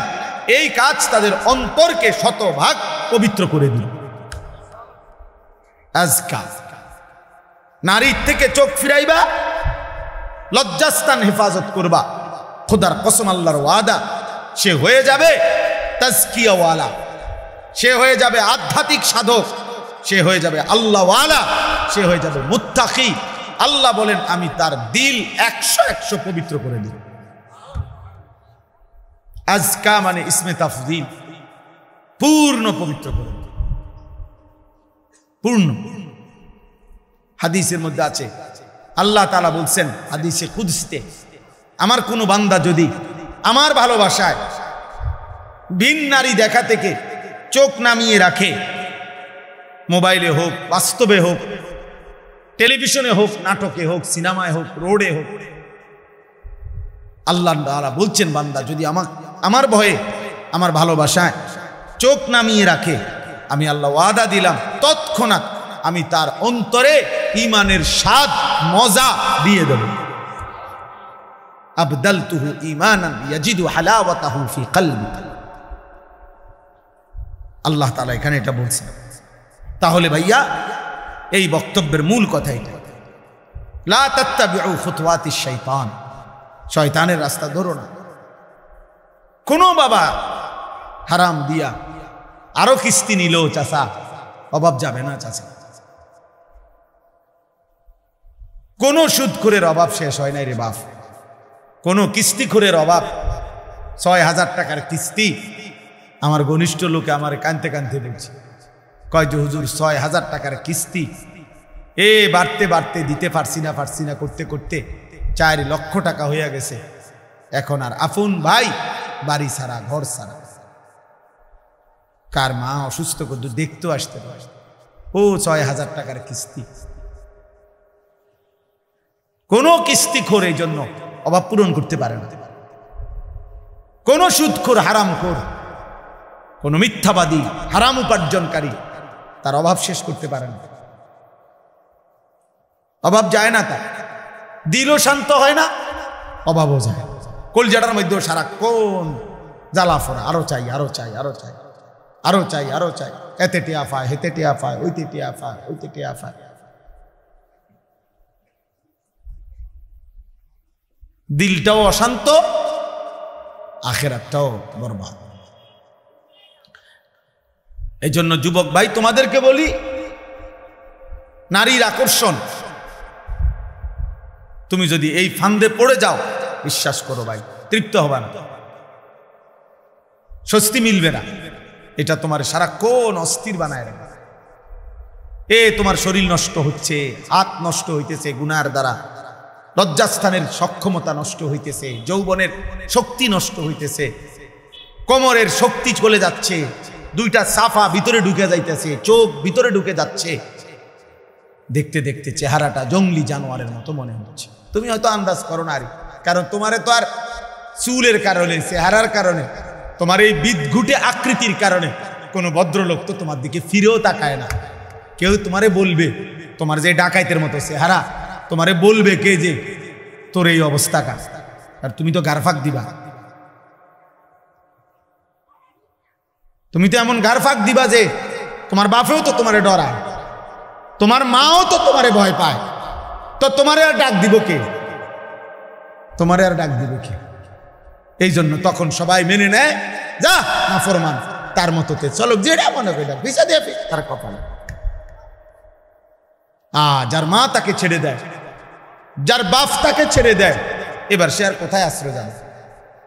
এই কাজ তাদের অন্তরকে 100 ভাগ পবিত্র করে দিল। আযকা, নারীর থেকে চোখ ফিরাইবা, লজ্জাস্থান হেফাজত করবা। খোদার কসম, আল্লাহর ওয়াদা, সে হয়ে যাবে তাজকিয়াওয়ালা, সে হয়ে যাবে আধ্যাত্মিক সাধক, সে হয়ে যাবে আল্লাহওয়ালা, সে হয়ে যাবে মুত্তাকি। আল্লাহ বলেন আমি তার দিল 100 পবিত্র করে দিই। আজকা মানে ইসমে তাফদীল, পূর্ণ পবিত্র করে দিই, পূর্ণ। হাদিসের মধ্যে আছে, আল্লাহ তাআলা বলছেন হাদিসে কুদসিতে, আমার কোনো বান্দা যদি আমার ভালোবাসায় ভিন নারী দেখা থেকে চোখ নামিয়ে রাখে, মোবাইলে হোক, বাস্তবে হোক, টেলিভিশনে হোক, নাটকে হোক, সিনেমায় হোক, রোডে হোক, আল্লাহ তাআলা বলছেন বান্দা যদি আমার ভয়ে, আমার ভালোবাসায় চোখ নামিয়ে রাখে, আমি আল্লাহ ওয়াদা দিলাম তৎক্ষণাৎ আমি তার অন্তরে ঈমানের স্বাদ মজা দিয়ে দেব। আবদালতুহু ঈমানান ইয়াজিদু হালাওয়াতাহু ফি কলবি। আল্লাহ তাআলা এখানে এটা বলছেন। তাহলে ভাইয়া এই বক্তব্যের মূল কথা এটা, লা তাত্তাবিউ খুতুওয়াতিশ শাইতান, শয়তানের রাস্তা ধরো না। কোনো বাবা হারাম দিয়া আরো কিস্তি নিল, চাচা অভাব যাবে না চাচা। কোন সুদখোরের অভাব শেষ হয় নাই রে বাপ। কোন কিস্তিখোরের অভাব, ৬,০০০ টাকার কিস্তি। আমার ঘনিষ্ঠ লোকে আমার কানতে কানতে বলছে, কয় যে হুজুর ৬,০০০ টাকার কিস্তি বাড়তে বাড়তে দিতে পারছি না করতে করতে ৪ লক্ষ টাকা হয়ে গেছে। এখন আর আপন ভাই বাড়ি ছাড়া, ঘর ছাড়া। কার মা অসুস্থ করতে দেখতেও আসতে পারে, ও ৬,০০০ টাকার কিস্তি। কোন কিস্তিখোর এই জন্য অভাব পূরণ করতে পারে না। কোন সুদখোর, হারামখোর, কোন মিথ্যাবাদী, হারাম উপার্জনকারী তার অভাব শেষ করতে পারে না। অভাব যায় না, তার দিলও শান্ত হয় না, অভাবও যায়। কলজাটার মধ্যে সারাক্ষণ জ্বালা ফোড়া, আরো চাই, আরো চাই, আরো চাই, আরো চাই, আরো চাই। এতে টিয়া পায়, হেতে টিয়া পায়, ওইতে টিয়া পায়, ওইতে টিয়া পায়। দিলটাও অশান্ত, আখিরাতটাও বরবাদ। এই জন্য যুবক ভাই তোমাদেরকে বলি, নারীর আকর্ষণ, তুমি যদি এই ফান্দে পড়ে যাও, বিশ্বাস করো ভাই তৃপ্ত হবে না, স্বস্তি মিলবে না। এটা তোমার সারাক্ষণ অস্থির বানায় রাখবে। তোমার শরীর নষ্ট হচ্ছে, হাত নষ্ট হইতেছে গুনার দ্বারা, লজ্জাস্থানের সক্ষমতা নষ্ট হইতেছে, যৌবনের শক্তি নষ্ট হইতেছে, কোমরের শক্তি চলে যাচ্ছে, 2টা সাফা ভিতরে ঢুকে যাইতেছে, চোখ ভিতরে ঢুকে যাচ্ছে। দেখতে দেখতে চেহারাটা জঙ্গলি জানোয়ারের মতো মনে হচ্ছে। তুমি হয়তো আন্দাজ করো না, কারণ তোমারে তো আর চুলের কারণে, চেহারার কারণে, তোমার এই বিদঘুটে আকৃতির কারণে কোনো ভদ্রলোক তো তোমার দিকে ফিরেও তাকায় না। কেউ তোমারে বলবে, তোমার যে ডাকাইতের মতো চেহারা, তোমারে বলবে কে যে তোর এই অবস্থা কাজ, আর তুমি তো গারফাক দিবা, তুমি তো এমন গারফাক দিবা যে তোমার বাপেও তো তোমারে ডরায়, তোমার মাও তো তোমারে ভয় পায়। তো তোমারে আর ডাক দিব কে? তোমারে আর ডাক দিব কে? এই জন্য তখন সবাই মেনে নেয়, যা নাফরমান, তার মতোতে চলো, যেটা মনে করে ডাক, ভিসা দিয়ে তার কপালে। যার মা তাকে ছেড়ে দেয়, যার বাপ তাকে ছেড়ে দেয়, এবার সে আর কোথায় আশ্রয় যাবে?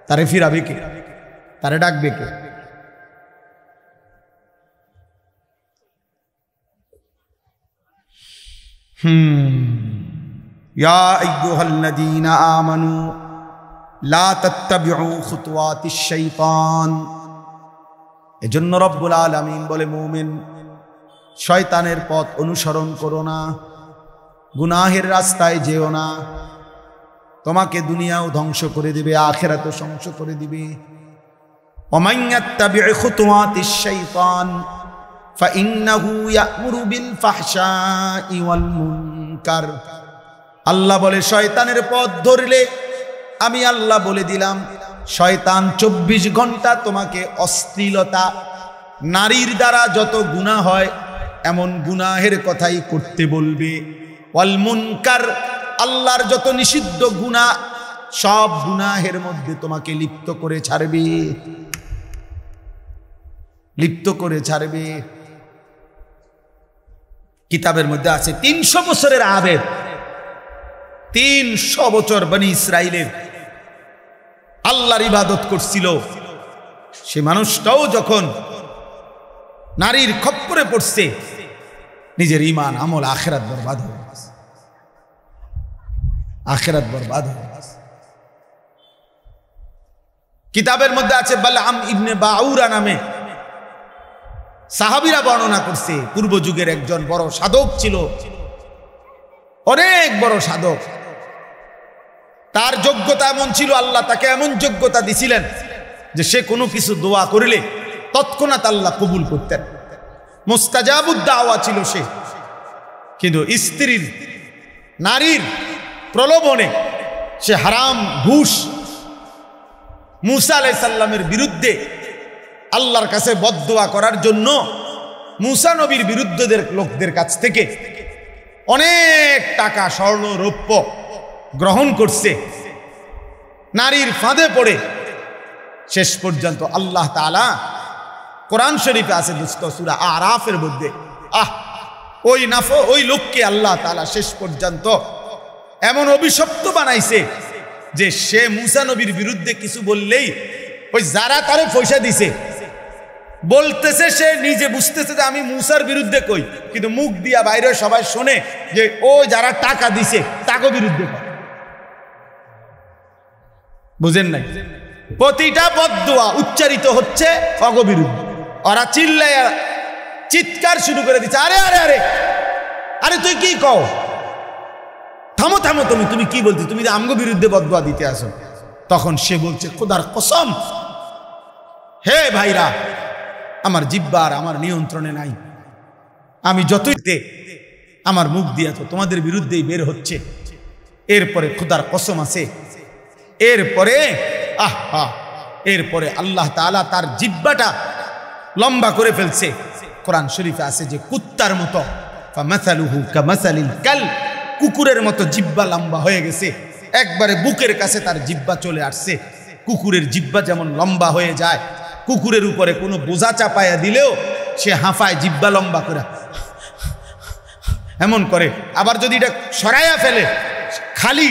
তারে ফিরাবে কে? তারে ডাকবে কে? ইয়া আইয়ুহাল্লাযীনা আমানু লা তাত্তাবিউ খুতুওয়াতিশ শাইতান। এজন্য রব্বুল আলামিন বলে, মুমিন শয়তানের পথ অনুসরণ করো না, গুনাহের রাস্তায় যেও না, তোমাকে দুনিয়াও ধ্বংস করে দিবে, আখিরাতও ধ্বংস করে দিবে। ওমান ইয়াত্তাবিউ খুতুওয়াতিশ শাইতান ফাইন্নাহু ইয়া'মুরু বিল ফাহশাই ওয়াল মুনকার। আল্লাহ বলে, শয়তানের পথ ধরলে আমি আল্লাহ বলে দিলাম, শয়তান 24 ঘন্টা তোমাকে অশ্লীলতা, নারীর দ্বারা যত গুনাহ হয় এমন গুনাহের কথাই করতে বলবে। ওয়াল মুনকার, আল্লাহর যত নিষিদ্ধ গুনাহ, সব গুনাহের মধ্যে তোমাকে লিপ্ত করে ছাড়বে, লিপ্ত করে ছাড়বে। কিতাবের মধ্যে আছে 300 বছরের আবেদ, 300 বছর বনি ইসরাইলের আল্লাহর ইবাদত করছিল, সে মানুষটাও যখন নারীর খপ্পরে পড়ছে, নিজের ঈমান আমল আখিরাত বরবাদ হয়ে গেছে, আখিরাত বরবাদ হয়ে গেছে। কিতাবের মধ্যে আছে বালআম ইবনে বাউরা নামে সাহাবীরা বর্ণনা করছে, পূর্ব যুগের একজন বড় সাধক ছিল, অনেক বড় সাধক। তার যোগ্যতা এমন ছিল, আল্লাহ তাকে এমন যোগ্যতা দিছিলেন যে সে কোনো কিছু দোয়া করলে তৎক্ষণাৎ আল্লাহ কবুল করতেন, মুস্তাজাবুদ দাওয়া ছিল সে। কিন্তু স্ত্রীর, নারীর প্রলোভনে সে হারাম ঘুষ মুসা আলাইহিস সালামের বিরুদ্ধে আল্লাহর কাছে বদদোয়া করার জন্য মুসা নবীর বিরুদ্ধদের লোকদের কাছ থেকে অনেক টাকা, স্বর্ণ, রৌপ্য গ্রহণ করছে। নারীর ফাঁদে পড়ে শেষ পর্যন্ত আল্লাহ তাআলা কোরআন শরীফে আছে দোস্ত, সূরা আরাফের মধ্যে, ওই লোককে আল্লাহ তাআলা শেষ পর্যন্ত এমন অভিশপ্ত বানাইছে যে সে মুসা নবীর বিরুদ্ধে কিছু বললেই ওই যারা তারে পয়সা দিছে বলতেছে, সে নিজে বুঝতেছে যে আমি মুসার বিরুদ্ধে কই, কিন্তু মুখ দিয়া বাইরে সবাই শোনে যে ও যারা টাকা দিছে তাকে বিরুদ্ধে কয়। বুঝেন নাই? প্রতিটা বদদোয়া উচ্চারিত হচ্ছে অগবিরুদ্ধে। ওরা চিল্লায়া চিৎকার শুরু করে দিচ্ছে, আরে আরে আরে আরে তুই কি কও, থামো থামো, তুমি কি বলতে, তুমি আমগো বিরুদ্ধে বদদোয়া দিতে আসো। তখন সে বলছে, খোদার কসম, হে ভাইরা, আমার জিহ্বার আমার নিয়ন্ত্রণে নাই, আমি যতই আমার মুখ দিয়ে তো তোমাদের বিরুদ্ধেই বের হচ্ছে। এরপরে খোদার কসম আছে, এরপরে আল্লাহ তাআলা তার জিহ্বাটা লম্বা করে ফেলছে। কোরআন শরীফে আছে যে কুত্তার মতো, ফামাসালুহু কামাসালিল কালব, কুকুরের মতো জিহ্বা লম্বা হয়ে গেছে, একবারে বুকের কাছে তার জিহ্বা চলে আসছে। কুকুরের জিহ্বা যেমন লম্বা হয়ে যায়, কুকুরের উপরে কোনো বোঝা চাপায়া দিলেও সে হাঁফায় জিহ্বা লম্বা করে এমন করে। আবার যদি এটা সরাইয়া ফেলে, খালি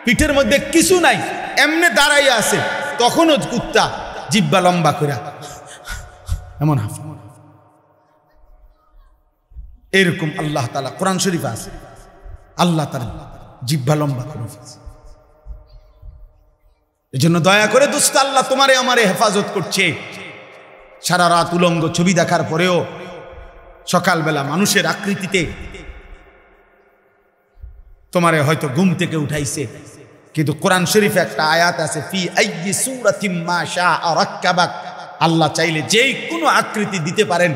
পিঠের মধ্যে কিছু নাই, এমনি দাঁড়াইয়া আছে, তখনও কুত্তা জিহ্বা লম্বা করে এমন হাঁফা। এরকম আল্লাহ তাআলা কোরআন শরীফে আছে, আল্লাহ তার জিহ্বা লম্বা করে ফেলছে। এই জন্য দয়া করে দোস্ত, আল্লাহ তোমারে আমারে হেফাজত করছে। সারা রাত উলঙ্গ ছবি দেখার পরেও সকালবেলা মানুষের আকৃতিতে তোমারে হয়তো ঘুম থেকে উঠাইছে, কিন্তু কোরআন শরীফে একটা আয়াত আছে, ফি আইয়ি সূরাতিম মা শাআ রাক্কাবাক, আল্লাহ চাইলে যেই কোনো আকৃতি দিতে পারেন।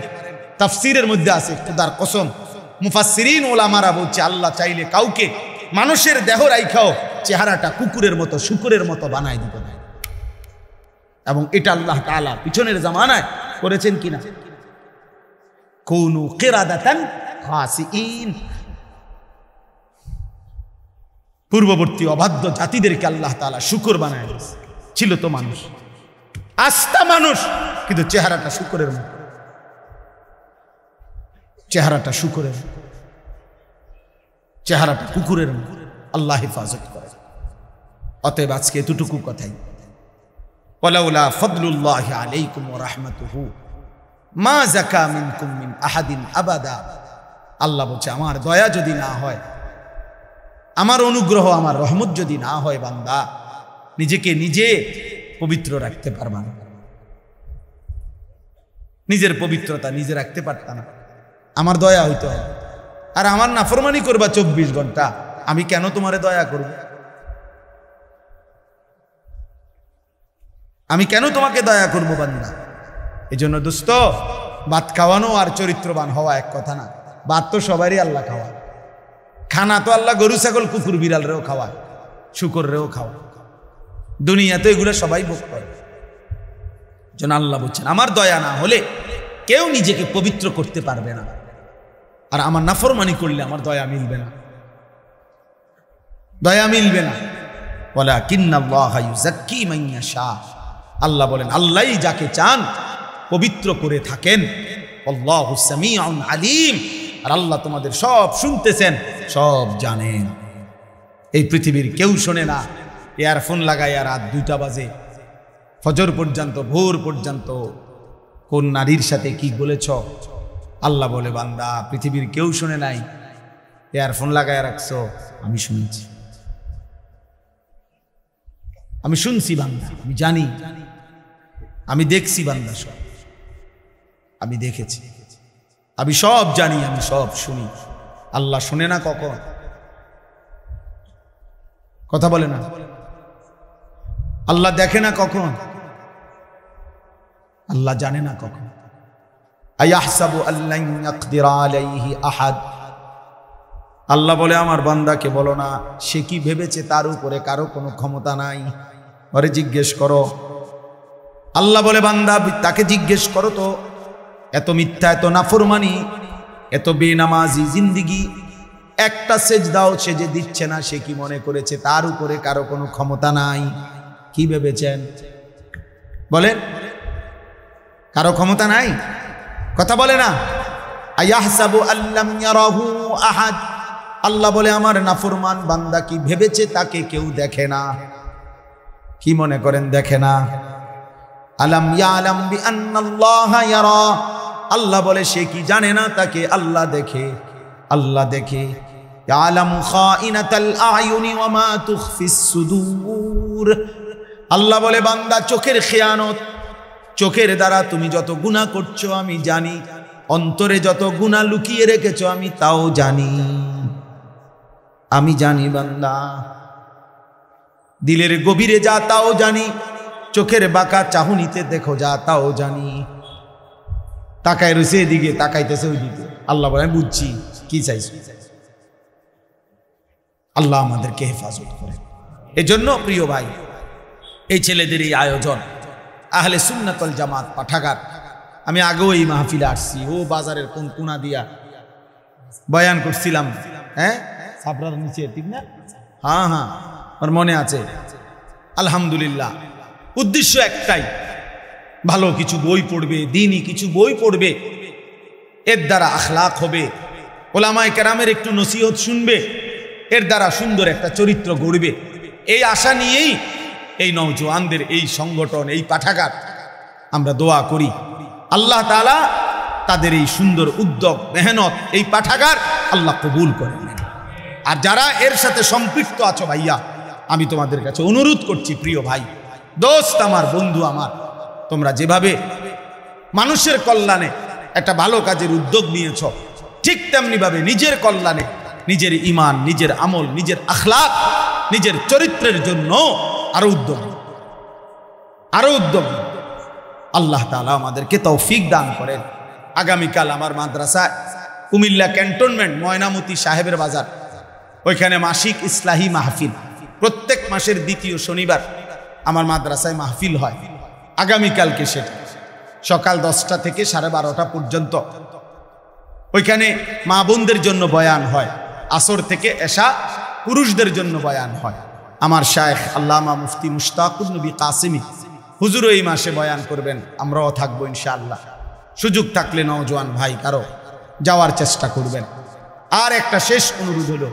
তাফসীরের মধ্যে আছে, খোদার কসম, মুফাসসিরিন ওলামারা বলছে আল্লাহ চাইলে কাউকে মানুষের দেহ রাইখাও চেহারাটা কুকুরের মতো, শূকরের মতো বানায় দিতে পারে। এবং এটা আল্লাহ তাআলা পিছনের জামানায় করেছেন কিনা, কুনু কিরাদাতান খাসিইন, পূর্ববর্তী অবাধ্য জাতিদেরকে আল্লাহ তাআলা শূকর বানায় দিয়েছে। ছিল তো মানুষ, আস্তা মানুষ, কিন্তু চেহারাটা শূকরের মতো, চেহারাটা শূকরের, চেহারাটা কুকুরের মতো। আল্লাহ হেফাজত করে। অতএব আজকে এতটুকু কথাই, ওয়ালাউলা ফাদলুল্লাহি আলাইকুম ওয়া রাহমাতুহু মা যাকা মিনকুম মিন আহাদিন আবাদা। আল্লাহ বলছে, আমার দয়া যদি না হয়, আমার অনুগ্রহ, আমার রহমত যদি না হয়, বান্দা নিজেকে নিজে পবিত্র রাখতে পারবা না। নিজের পবিত্রতা নিজে রাখতে পারতা না, আমার দয়া হইতে হয়। আর আমার নাফরমানি করবা 24 ঘন্টা, আমি কেন তোমারে দয়া করব? আমি কেন তোমাকে দয়া করব বান্দা? এই জন্য দোস্ত, ভাত খাওয়ানো আর চরিত্রবান হওয়া এক কথা না। ভাত তো সবারই আল্লাহ খাওয়ায়, খানা তো আল্লাহ গরু ছাগল কুকুর বিড়াল রেও খাওয়ায়, শুকর রেও খাওয়ায়, দুনিয়াতে এগুলো সবাই ভোগ করে। যেন আল্লাহ বলছেন, আমার দয়া না হলে কেউ নিজেকে পবিত্র করতে পারবে না, আর আমার নাফরমানি করলে আমার দয়া মিলবে না। দয়া মিলবে না। ওয়ালাকিন্নাল্লাহা ইউযাক্কি মান ইয়াশা, আল্লাহ বলেন আল্লাহই যাকে চান পবিত্র করে থাকেন। আল্লাহু সামিউন আলিম, আর আল্লাহ তোমাদের সব শুনতেছেন, সব জানেন। এই পৃথিবীর কেউ শোনে না। ইয়ারফোন লাগায় আর রাত 2টা বাজে, ফজর পর্যন্ত, ভোর পর্যন্ত কোন নারীর সাথে কি বলেছ। আল্লাহ বলে বান্দা পৃথিবীর কেউ শুনে নাই, ইয়ারফোন লাগায় রাখছো, আমি শুনেছি, আমি শুনছি বান্দা, আমি জানি, আমি দেখছি বান্দা, সব আমি দেখেছি, আমি সব জানি, আমি সব শুনি। আল্লাহ শুনে না কখন? কথা বলে না। আল্লাহ দেখে না কখন? আল্লাহ জানে না কখন? আয়াহসাবু আল্লান ইয়াকদিরা আলাইহি আহাদ, আল্লাহ বলে আমার বান্দাকে বলো না সে কি ভেবেছে তার উপরে কারো কোনো ক্ষমতা নাই, ওরে জিজ্ঞেস করো। আল্লাহ বলে বান্দা তাকে জিজ্ঞেস করো তো, এত মিথ্যা, এত নাফরমানি, এত বেনামাজি জিন্দিগি, একটা সেজদাও সে যে দিচ্ছে না, সে কি মনে করেছে তার উপরে কারো কোনো ক্ষমতা নাই? কি ভেবেছেন? বলেন, কারো ক্ষমতা নাই? কথা বলে না। আয়াহসাবু আল্লাম ইয়ারাহু আহাদ, আল্লাহ বলে আমার নাফরমান বান্দা কি ভেবেছে তাকে কেউ দেখে না? কি মনে করেন দেখে না? আলাম ইয়ালাম বিআন্নাল্লাহা ইয়ারা, আল্লাহ বলে সে কি জানে না তাকে আল্লাহ দেখে? আল্লাহ দেখে। ইয়ালামু খাইনাতাল আয়ুনি ওয়া মা তুখফিস সুদূর, আল্লাহ বলে বান্দা চোখের খেয়ানত, চোখের দ্বারা তুমি যত গুনাহ করছো আমি জানি, অন্তরে যত গুনাহ লুকিয়ে রেখেছো আমি তাও জানি, আমি জানি বান্দা। দিলের গভীরে যা তাও জানি, চোখের বাঁকা চাহনিতে দেখো যা তাও জানি। তাকায় রয়েছে এদিকে, তাকাইতেছে ওইদিকে, আল্লাহ বলে আমি বুঝছি কি চাইছো। আল্লাহ আমাদেরকে হেফাজত করে। এজন্য প্রিয় ভাই, এই ছেলেদের এই আয়োজন আহলে সুন্নাত ওয়াল জামাত পাঠাগার, আমি আগেও এই মাহফিলে আসছি, ও বাজারের কোন কোনা দিয়া বয়ান করছিলাম, হ্যাঁ সাবরার নিচে, ঠিক না? হ্যাঁ হ্যাঁ, ওর মনে আছে। আলহামদুলিল্লাহ, উদ্দেশ্য একটাই, ভালো কিছু বই পড়বে, দ্বীনি কিছু বই পড়বে, এর দ্বারা আখলাক হবে, ওলামায়ে কেরামের একটু নসিহত শুনবে, এর দ্বারা সুন্দর একটা চরিত্র গড়বে। এই আশা নিয়েই এই নওজোয়ানদের এই সংগঠন, এই পাঠাগার, আমরা দোয়া করি আল্লাহ তাআলা তাদের এই সুন্দর উদ্যোগ, মেহনত, এই পাঠাগার আল্লাহ কবুল করে নেন। আর যারা এর সাথে সম্পৃক্ত আছো ভাইয়া, আমি তোমাদের কাছে অনুরোধ করছি, প্রিয় ভাই, দোস্ত আমার, বন্ধু আমার, তোমরা যেভাবে মানুষের কল্যাণে একটা ভালো কাজের উদ্যোগ নিয়েছ, ঠিক তেমনিভাবে নিজের কল্যাণে, নিজের ঈমান, নিজের আমল, নিজের আখলাক, নিজের চরিত্রের জন্য আরো উদ্যোগ, আরো উদ্যোগ। আল্লাহ তাআলা আমাদেরকে তৌফিক দান করেন। আগামীকাল আমার মাদ্রাসায় কুমিল্লা ক্যান্টনমেন্ট ময়নামতি সাহেবের বাজার, ওইখানে মাসিক ইসলাহি মাহফিল, প্রত্যেক মাসের দ্বিতীয় শনিবার আমার মাদ্রাসায় মাহফিল হয়। আগামীকালকে সেটা সকাল 10টা থেকে 12:30 পর্যন্ত ওইখানে মা বোনদের জন্য বয়ান হয়, আসর থেকে এশা পুরুষদের জন্য বয়ান হয়। আমার শায়েখ আল্লামা মুফতি মুশতাকুর নবী কাসিমি হুজুর এই মাসে বয়ান করবেন, আমরাও থাকবো ইনশাআল্লাহ। সুযোগ থাকলে নওজোয়ান ভাই কারো যাওয়ার চেষ্টা করবেন। আর একটা শেষ অনুরোধ হলো,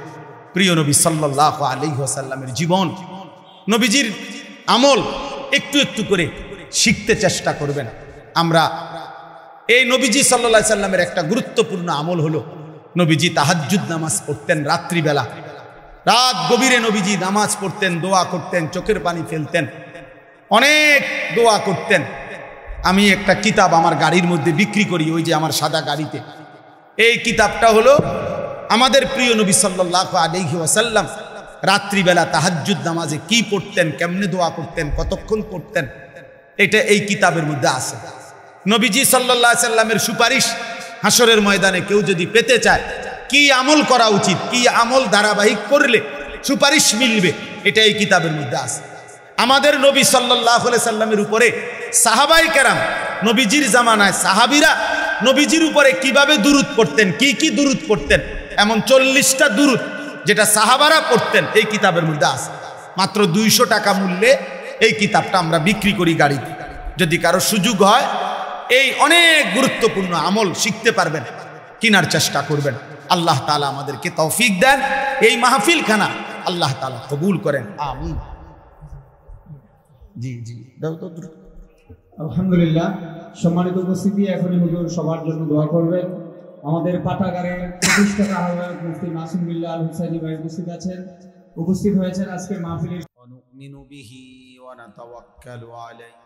প্রিয় নবী সাল্লাল্লাহু আলাইহি ওয়াসাল্লামের জীবন, নবীজির আমল একটু একটু করে শিখতে চেষ্টা করবেন। আমরা এই নবীজি সাল্লাল্লাহু আলাইহি সাল্লামের একটা গুরুত্বপূর্ণ আমল হলো, নবীজি তাহাজ্জুদ নামাজ পড়তেন রাত্রিবেলা, রাত গভীরে নবীজি নামাজ পড়তেন, দোয়া করতেন, চোখের পানি ফেলতেন, অনেক দোয়া করতেন। আমি একটা কিতাব আমার গাড়ির মধ্যে বিক্রি করি, ওই যে আমার সাদা গাড়িতে, এই কিতাবটা হলো আমাদের প্রিয় নবী সাল্লাল্লাহু আলাইহি ওয়াসাল্লাম রাত্রিবেলা তাহাজ্জুদ নামাজে কি পড়তেন, কেমনে দোয়া করতেন, কতক্ষণ পড়তেন, এটা এই কিতাবের মধ্যে আছে। নবীজি সাল্লাল্লাহু আলাইহি সাল্লামের সুপারিশ হাসরের ময়দানে কেউ যদি পেতে চায়, কি আমল করা উচিত, কি আমল ধারাবাহিক করলে সুপারিশ মিলবে, এটা এই কিতাবের মধ্যে আছে। আমাদের নবী সাল্লাল্লাহু আলাইহি সাল্লামের উপরে সাহাবায়ে কেরাম, নবীজির জামানায় সাহাবীরা নবীজির উপরে কিভাবে দুরূদ পড়তেন, কি কি দুরূদ পড়তেন, এমন 40টা দুরূদ যেটা সাহাবারা পড়তেন এই কিতাবের মধ্যে আছে। মাত্র 200 টাকা মূল্যে এই কিতাবটা আমরা বিক্রি করি গাড়িতে। যদি কারো সুযোগ হয় এই অনেক গুরুত্বপূর্ণ আমল শিখতে পারবেন, কেনার চেষ্টা করবেন। আল্লাহ তাআলা আমাদেরকে তৌফিক দেন, এই মাহফিলখানা আল্লাহ তাআলা কবুল করেন, আমিন। জি জি দাও তো। আলহামদুলিল্লাহ, সম্মানিত উপস্থিতি, এখনই হুজুর সবার জন্য দোয়া করবেন। আমাদের পাঠাগারের প্রতিষ্ঠাতা আহ্বায়ক মুফতি মাসুম বিল্লাহ আল হুসাইনি ভাই উপস্থিত হয়েছেন আজকে মাহফিলের। ونؤمن به ونتوكل عليه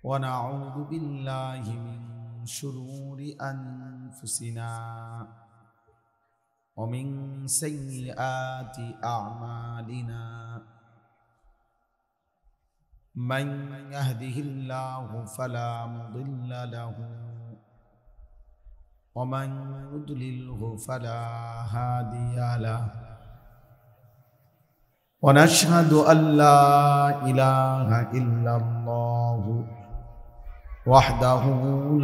ونعوذ بالله من شرور أنفسنا ومن سيئات أعمالنا من يهده الله فلا مضل له ومن يضلله فلا هادي له ونشهد أن لا إله إلا الله وحده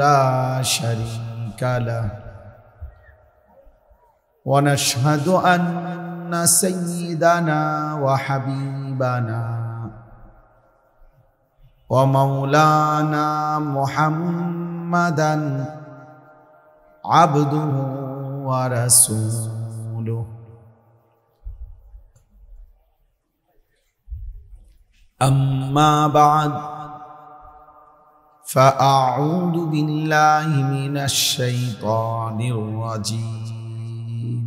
لا شريك له ونشهد أن سيدنا وحبيبنا ومولانا محمدا عبده ورسوله أما بعد فأعوذ بالله من الشيطان الرجيم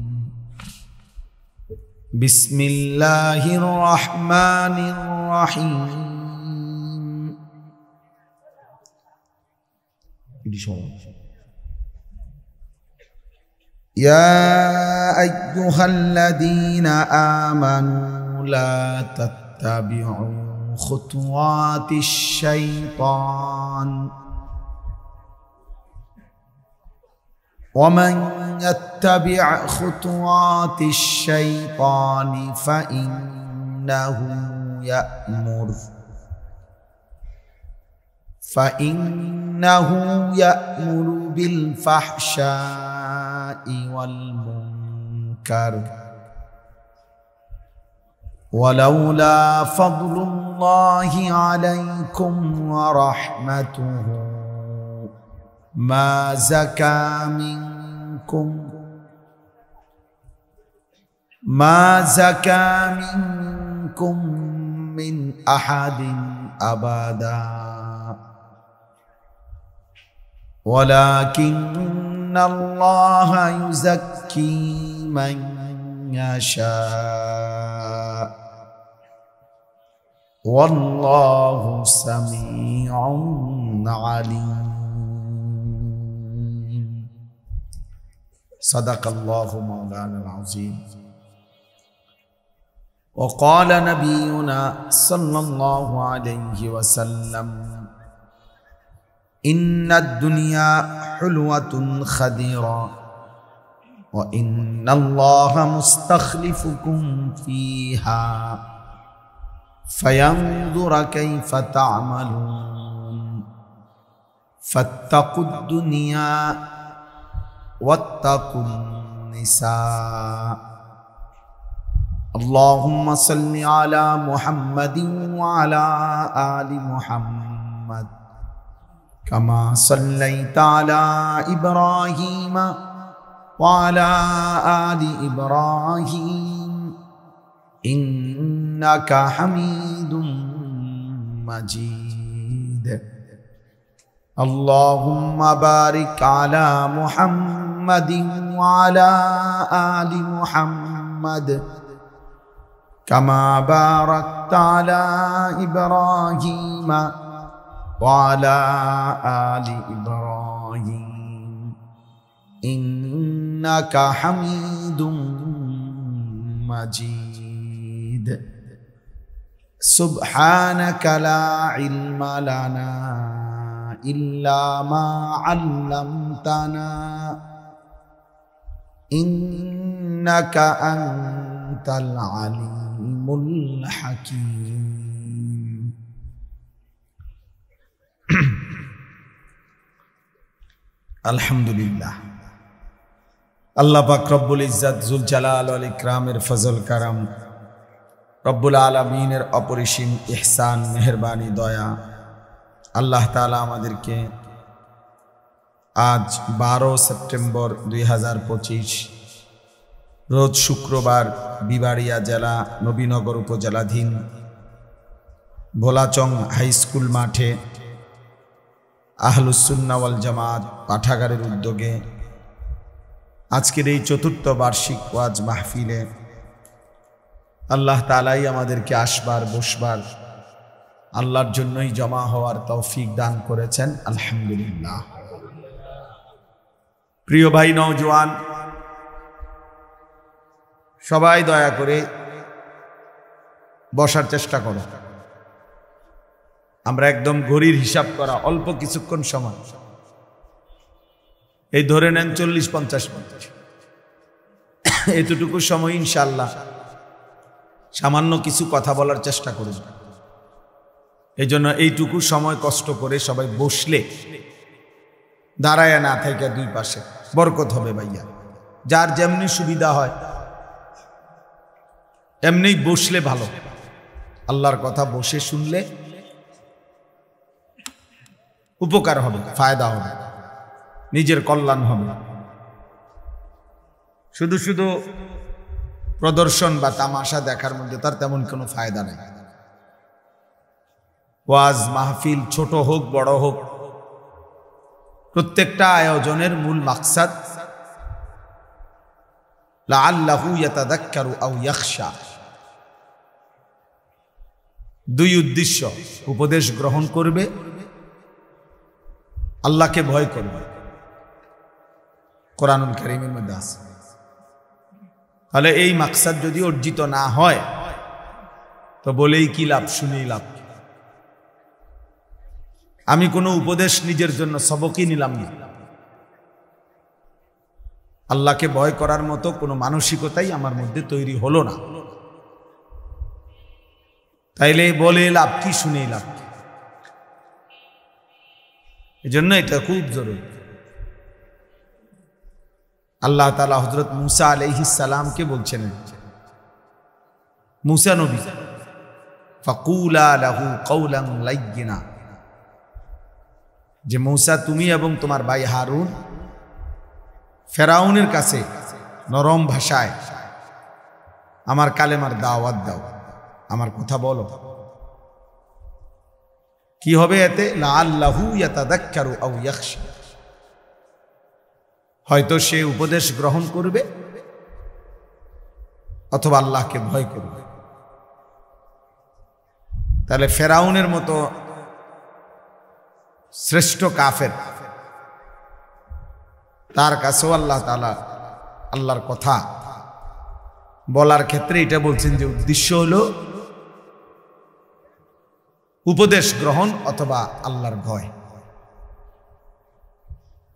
بسم الله الرحمن الرحيم يا أيها الذين آمنوا لا تتبعوا خطوات الشيطان ومن يتبع خطوات الشيطان فإنه يأمر بالفحشاء والمنكر ولولا فضل الله عليكم ورحمته ما زكى منكم من أحد أبدا ولكن الله يزكي من يشاء والله سميع عليم صدق الله مولانا العظيم وقال نبينا صلى الله عليه وسلم إن الدنيا حلوة خضرة وإن الله مستخلفكم فيها فينظر كيف تعملون فاتقوا الدنيا واتقوا النساء اللهم صل على محمد وعلى آل محمد كما صليت على إبراهيم وعلى آل إبراهيم إنك حميد مجيد اللهم بارك على محمد وعلى آل محمد كما باركت على إبراهيم وعلى آل إبراهيم إنك حميد مجيد سبحانك لا علم لنا إلا ما علمتنا إنك أنت العليم الحكيم الحمد لله আল্লাহ পাক রব্বুল ইজ্জত জুল জালাল ওয়াল ইকরামের ফজল কারাম, রব্বুল আলামিনের অপরিসীম ইহসান, মেহেরবানি, দয়া, আল্লাহ তাআলা আমাদেরকে আজ 12 সেপ্টেম্বর 2025 রোজ শুক্রবার বিবাড়িয়া জেলা নবীনগর উপজেলাধীন ভোলাচং হাই স্কুল মাঠে আহলুস সুন্নাহ ওয়াল জামাত পাঠাগারের উদ্যোগে আজকের এই চতুর্থ বার্ষিক ওয়াজ মাহফিলে আল্লাহ তাআলাই আমাদেরকে আসবার বসবার আল্লাহর জন্যই জমা হওয়ার তৌফিক দান করেছেন, আলহামদুলিল্লাহ। প্রিয় ভাই নওজোয়ান, সবাই দয়া করে বসার চেষ্টা করো। আমরা একদম ঘড়ির হিসাব করা অল্প কিছুক্ষণ সময়, এই ধরে নেন 40-50 মিনিট, এতটুকু সময় ইনশাআল্লাহ সামান্য কিছু কথা বলার চেষ্টা করব। এই জন্য এইটুকু সময় কষ্ট করে সবাই বসলে, দাঁড়ায় না থেকে দুই পাশে বরকত হবে ভাইয়া। যার যেমনি সুবিধা হয় এমনি বসলে ভালো। আল্লাহর কথা বসে শুনলে উপকার হবে, ফায়দা হবে, নিজের কল্যাণ হবে। শুধু শুধু প্রদর্শন বা তামাশা দেখার মধ্যে তার তেমন কোনো ফায়দা নেই। ওয়াজ মাহফিল ছোট হোক বড় হোক, প্রত্যেকটা আয়োজনের মূল মাকসাদ লাআল্লাহু ইয়াতাযাক্কারু আও ইয়াখশা, দুই উদ্দেশ্য। উপদেশ গ্রহণ করবে, আল্লাহকে ভয় করবে, কোরআনুল কারীমের মধ্যে আছে। তাহলে এই মাকসাদ যদি অর্জিত না হয় তো বলেই কি লাভ, শুনেই লাভ। আমি কোনো উপদেশ নিজের জন্য সবকই নিলাম না, আল্লাহকে ভয় করার মতো কোনো মানসিকতাই আমার মধ্যে তৈরি হলো না, তাইলে বলে লাভ কি, শুনে লাভ কি? এজন্য এটা খুব জরুরি। আল্লাহ তাআলা হযরত মুসা আলাইহিস সালামকে বলছেন, মুসা নবী, ফাকুলা লাহু কাওলান লাইয়িনা, যে মুসা তুমি এবং তোমার ভাই হারুন ফেরাউনের কাছে নরম ভাষায় আমার কালেমার দাওয়াত দাও, আমার কথা বলো। কি হবে এতে? লাআল্লাহু ইয়াতাযাক্কারু আও ইয়াখশা, হয়তো সে উপদেশ গ্রহণ করবে অথবা আল্লাহকে ভয় করবে। তাহলে ফেরাউনের মতো শ্রেষ্ঠ কাফের, তার কাছেও আল্লাহ তাআলা আল্লাহর কথা বলার ক্ষেত্রে এটা বলছেন যে উদ্দেশ্য হলো উপদেশ গ্রহণ অথবা আল্লাহর ভয়।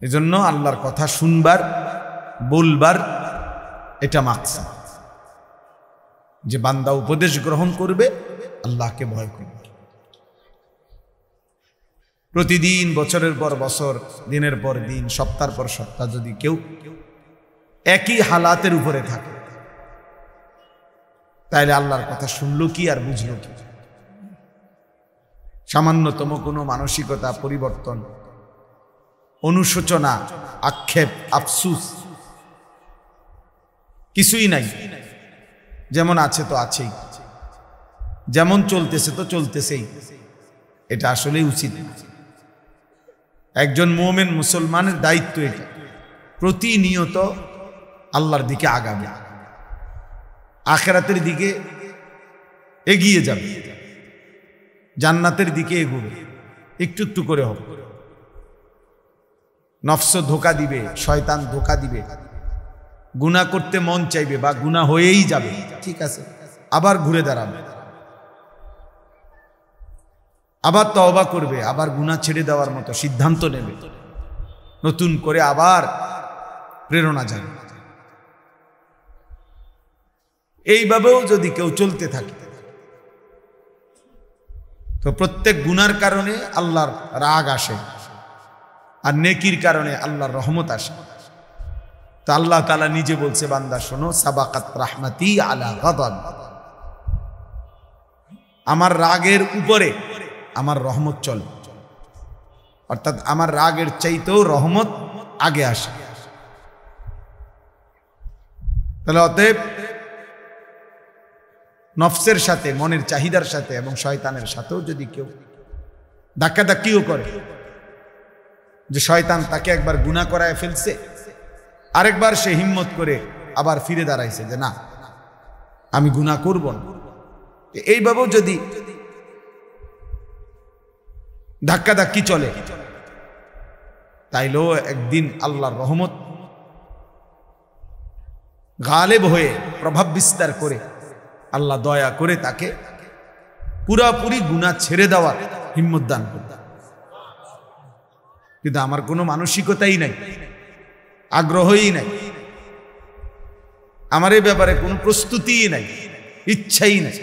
এজন্য আল্লাহর কথা শুনবার, বলবার এটা মাকসাদ, যে বান্দা উপদেশ গ্রহণ করবে, আল্লাহকে ভয় করবে। প্রতিদিন বছরের পর বছর, দিনের পর দিন, সপ্তাহের পর সপ্তাহ যদি কেউ একই হালাতের উপরে থাকে, তাইলে আল্লাহর কথা শুনলো কি আর বুঝলো কি? সামান্যতম কোনো মানসিকতা পরিবর্তন, অনুশোচনা, আক্ষেপ, আফসুস কিছুই নাই। যেমন আছে তো আছেই, যেমন চলতেছে তো চলতেছেই। এটা আসলে উচিত। একজন মুমিন মুসলমানের দায়িত্ব এটা, প্রতিনিয়ত আল্লাহর দিকে আগাবে, আখিরাতের দিকে এগিয়ে যাবে, জান্নাতের দিকে এগোবে, একটু একটু করে হবে। নফস ধোঁকা দিবে, শয়তান ধোঁকা দিবে, গুনাহ করতে মন চাইবে বা গুনাহ হয়েই যাবে, ঠিক আছে, আবার ঘুরে দাঁড়াবে, আবার তওবা করবে, আবার গুনাহ ছেড়ে দেওয়ার মতো সিদ্ধান্ত নেবে, নতুন করে আবার প্রেরণা যাবে। এইভাবেও যদি কেউ চলতে থাকে তো প্রত্যেক গুনার কারণে আল্লাহর রাগ আসে, আর নেকির কারণে আল্লাহর রহমত আসে। তো আল্লাহ তাআলা নিজে বলছে, বান্দা শোনো, সাবাকাত রাহমাতি আলা গাদাব, আমার রাগের উপরে আমার রহমত চলে, অর্থাৎ আমার রাগের চাইতেও রহমত আগে আসে। তাহলে অতএব নফসের সাথে, মনের চাহিদার সাথে এবং শয়তানের সাথেও যদি কেউ ধাক্কাধাক্কিও করে, যে শয়তান তাকে একবার গুনাহ করায় ফেলছে, আরেকবার সে হিম্মত করে আবার ফিরে দাঁড়াইছে যে না আমি গুনাহ করব না, এইভাবেও যদি ধাক্কাধাক্কি চলে, তাইলেও একদিন আল্লাহর রহমত গালেব হয়ে প্রভাব বিস্তার করে আল্লাহ দয়া করে তাকে পুরাপুরি গুনাহ ছেড়ে দেওয়ার হিম্মত দান করবে। কিন্তু আমার কোনো মানসিকতাই নাই, আগ্রহই নাই, আমার এই ব্যাপারে কোনো প্রস্তুতিই নাই, ইচ্ছাই নাই,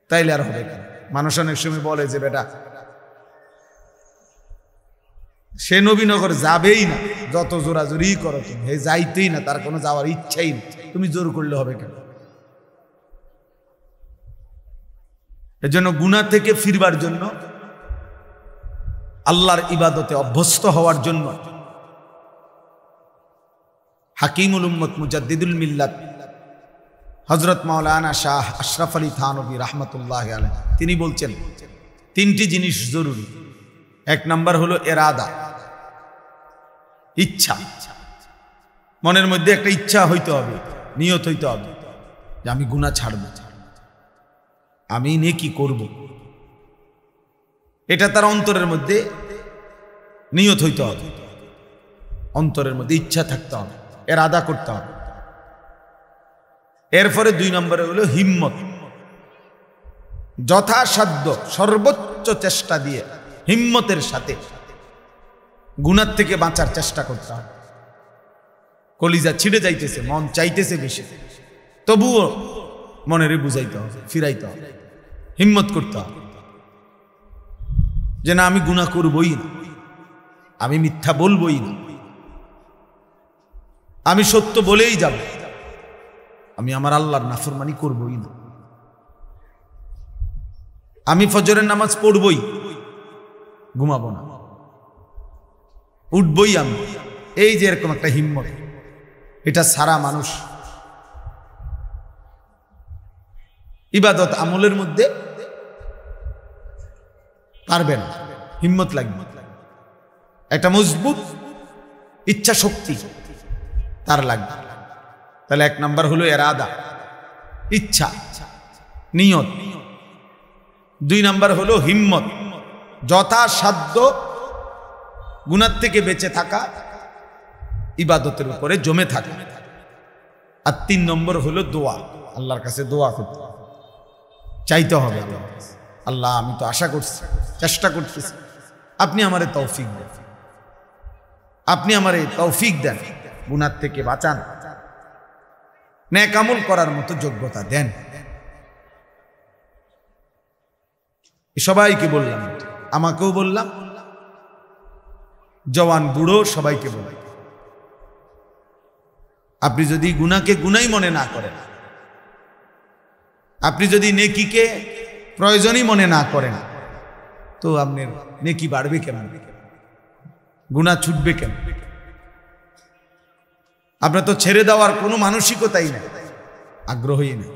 তাইলে আর হবে কেন? মানুষ অনেক সময় বলে যে বেটা সে নবীনগর যাবেই না, যত জোরাজোরি করো তুমি, হে যাইতেই না, তার কোনো যাওয়ার ইচ্ছাই নেই, তুমি জোর করলে হবে কেন? এজন্য গুনাহ থেকে ফিরবার জন্য, আল্লাহর ইবাদতে অভ্যস্ত হওয়ার জন্য হাকিমুল উম্মত মুজাদ্দিদুল মিল্লাত হযরত মাওলানা শাহ আশরাফ আলী থানভী রাহমাতুল্লাহি আলাইহি তিনি বলছেন তিনটি জিনিস জরুরি। এক নাম্বার হলো ইরাদা, ইচ্ছা। মনের মধ্যে একটা ইচ্ছা হইতে হবে, নিয়ত হইতে হবে যে আমি গুনাহ ছাড়ব, আমি নেকি করব, এটা তার অন্তরের মধ্যে নিয়ত হইতে হবে, অন্তরের মধ্যে ইচ্ছা থাকতে হবে, ইরাদা করতে হবে। এরপরে দুই নম্বরে হলো হিম্মত, যথাসাধ্য সর্বোচ্চ চেষ্টা দিয়ে হিম্মতের সাথে গুনাহ থেকে বাঁচার চেষ্টা করতে হবে। কলিজা ছিঁড়ে যাইতেছে, মন চাইতেছে বেশি, তবুও মনের বুঝাইতে হবে, ফিরাইতে হবে, হিম্মত করতে হবে যে না আমি গুনাহ করবই না, আমি মিথ্যা বলবই না, আমি সত্য বলেই যাব, আমি আমার আল্লাহর নাফরমানি করবই না, আমি ফজরের নামাজ পড়বই, ঘুমাবো না, উঠবই আমি। এই যে এরকম একটা হিম্মত, এটা সারা মানুষ ইবাদত আমলের মধ্যে পারবে না, হিম্মত লাগবে, একটা মজবুত ইচ্ছা শক্তি তার লাগবে। তাহলে এক নাম্বার হলো ইরাদা, ইচ্ছা, নিয়ত। দুই নাম্বার হলো হিম্মত, যথাসাধ্য গুনাহ থেকে বেঁচে থাকা, ইবাদতের উপরে জমে থাকা। আর তিন নম্বর হলো দোয়া, আল্লাহর কাছে দোয়া করতে হবে, চাইতে হবে আল্লাহর কাছে, আল্লাহ আমি তো আশা করছি, চেষ্টা করতেছি, আপনি আমারে তৌফিক দেন, আপনি আমারে তৌফিক দেন, গুনাহ থেকে বাঁচান, নেক আমল করার মতো যোগ্যতা দেন। সবাইকে বললাম, আমাকেও বললাম, জওয়ান বুড়ো সবাইকে বললাম, আপনি যদি গুনাহকে গুনাহই মনে না করেন, আপনি যদি নেকিকে প্রয়োজনই মনে না করেন, তো আপনার নেকি বাড়বে কেন? গুনাহ ছুটবে কেন? আপনার তো ছেড়ে দেওয়ার কোনো মানসিকতাই নেই, আগ্রহই নেই।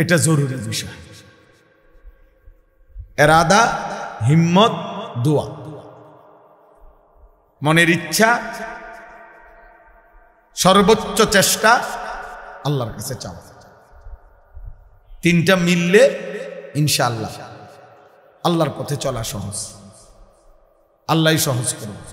এটা জরুরি বিষয়। ইরাদা, হিম্মত, দোয়া, মনের ইচ্ছা, সর্বোচ্চ চেষ্টা, আল্লাহর কাছে চাওয়া, তিনটা মিললে ইনশাআল্লাহ আল্লাহর পথে চলা সহজ, আল্লাহই সহজ করবে।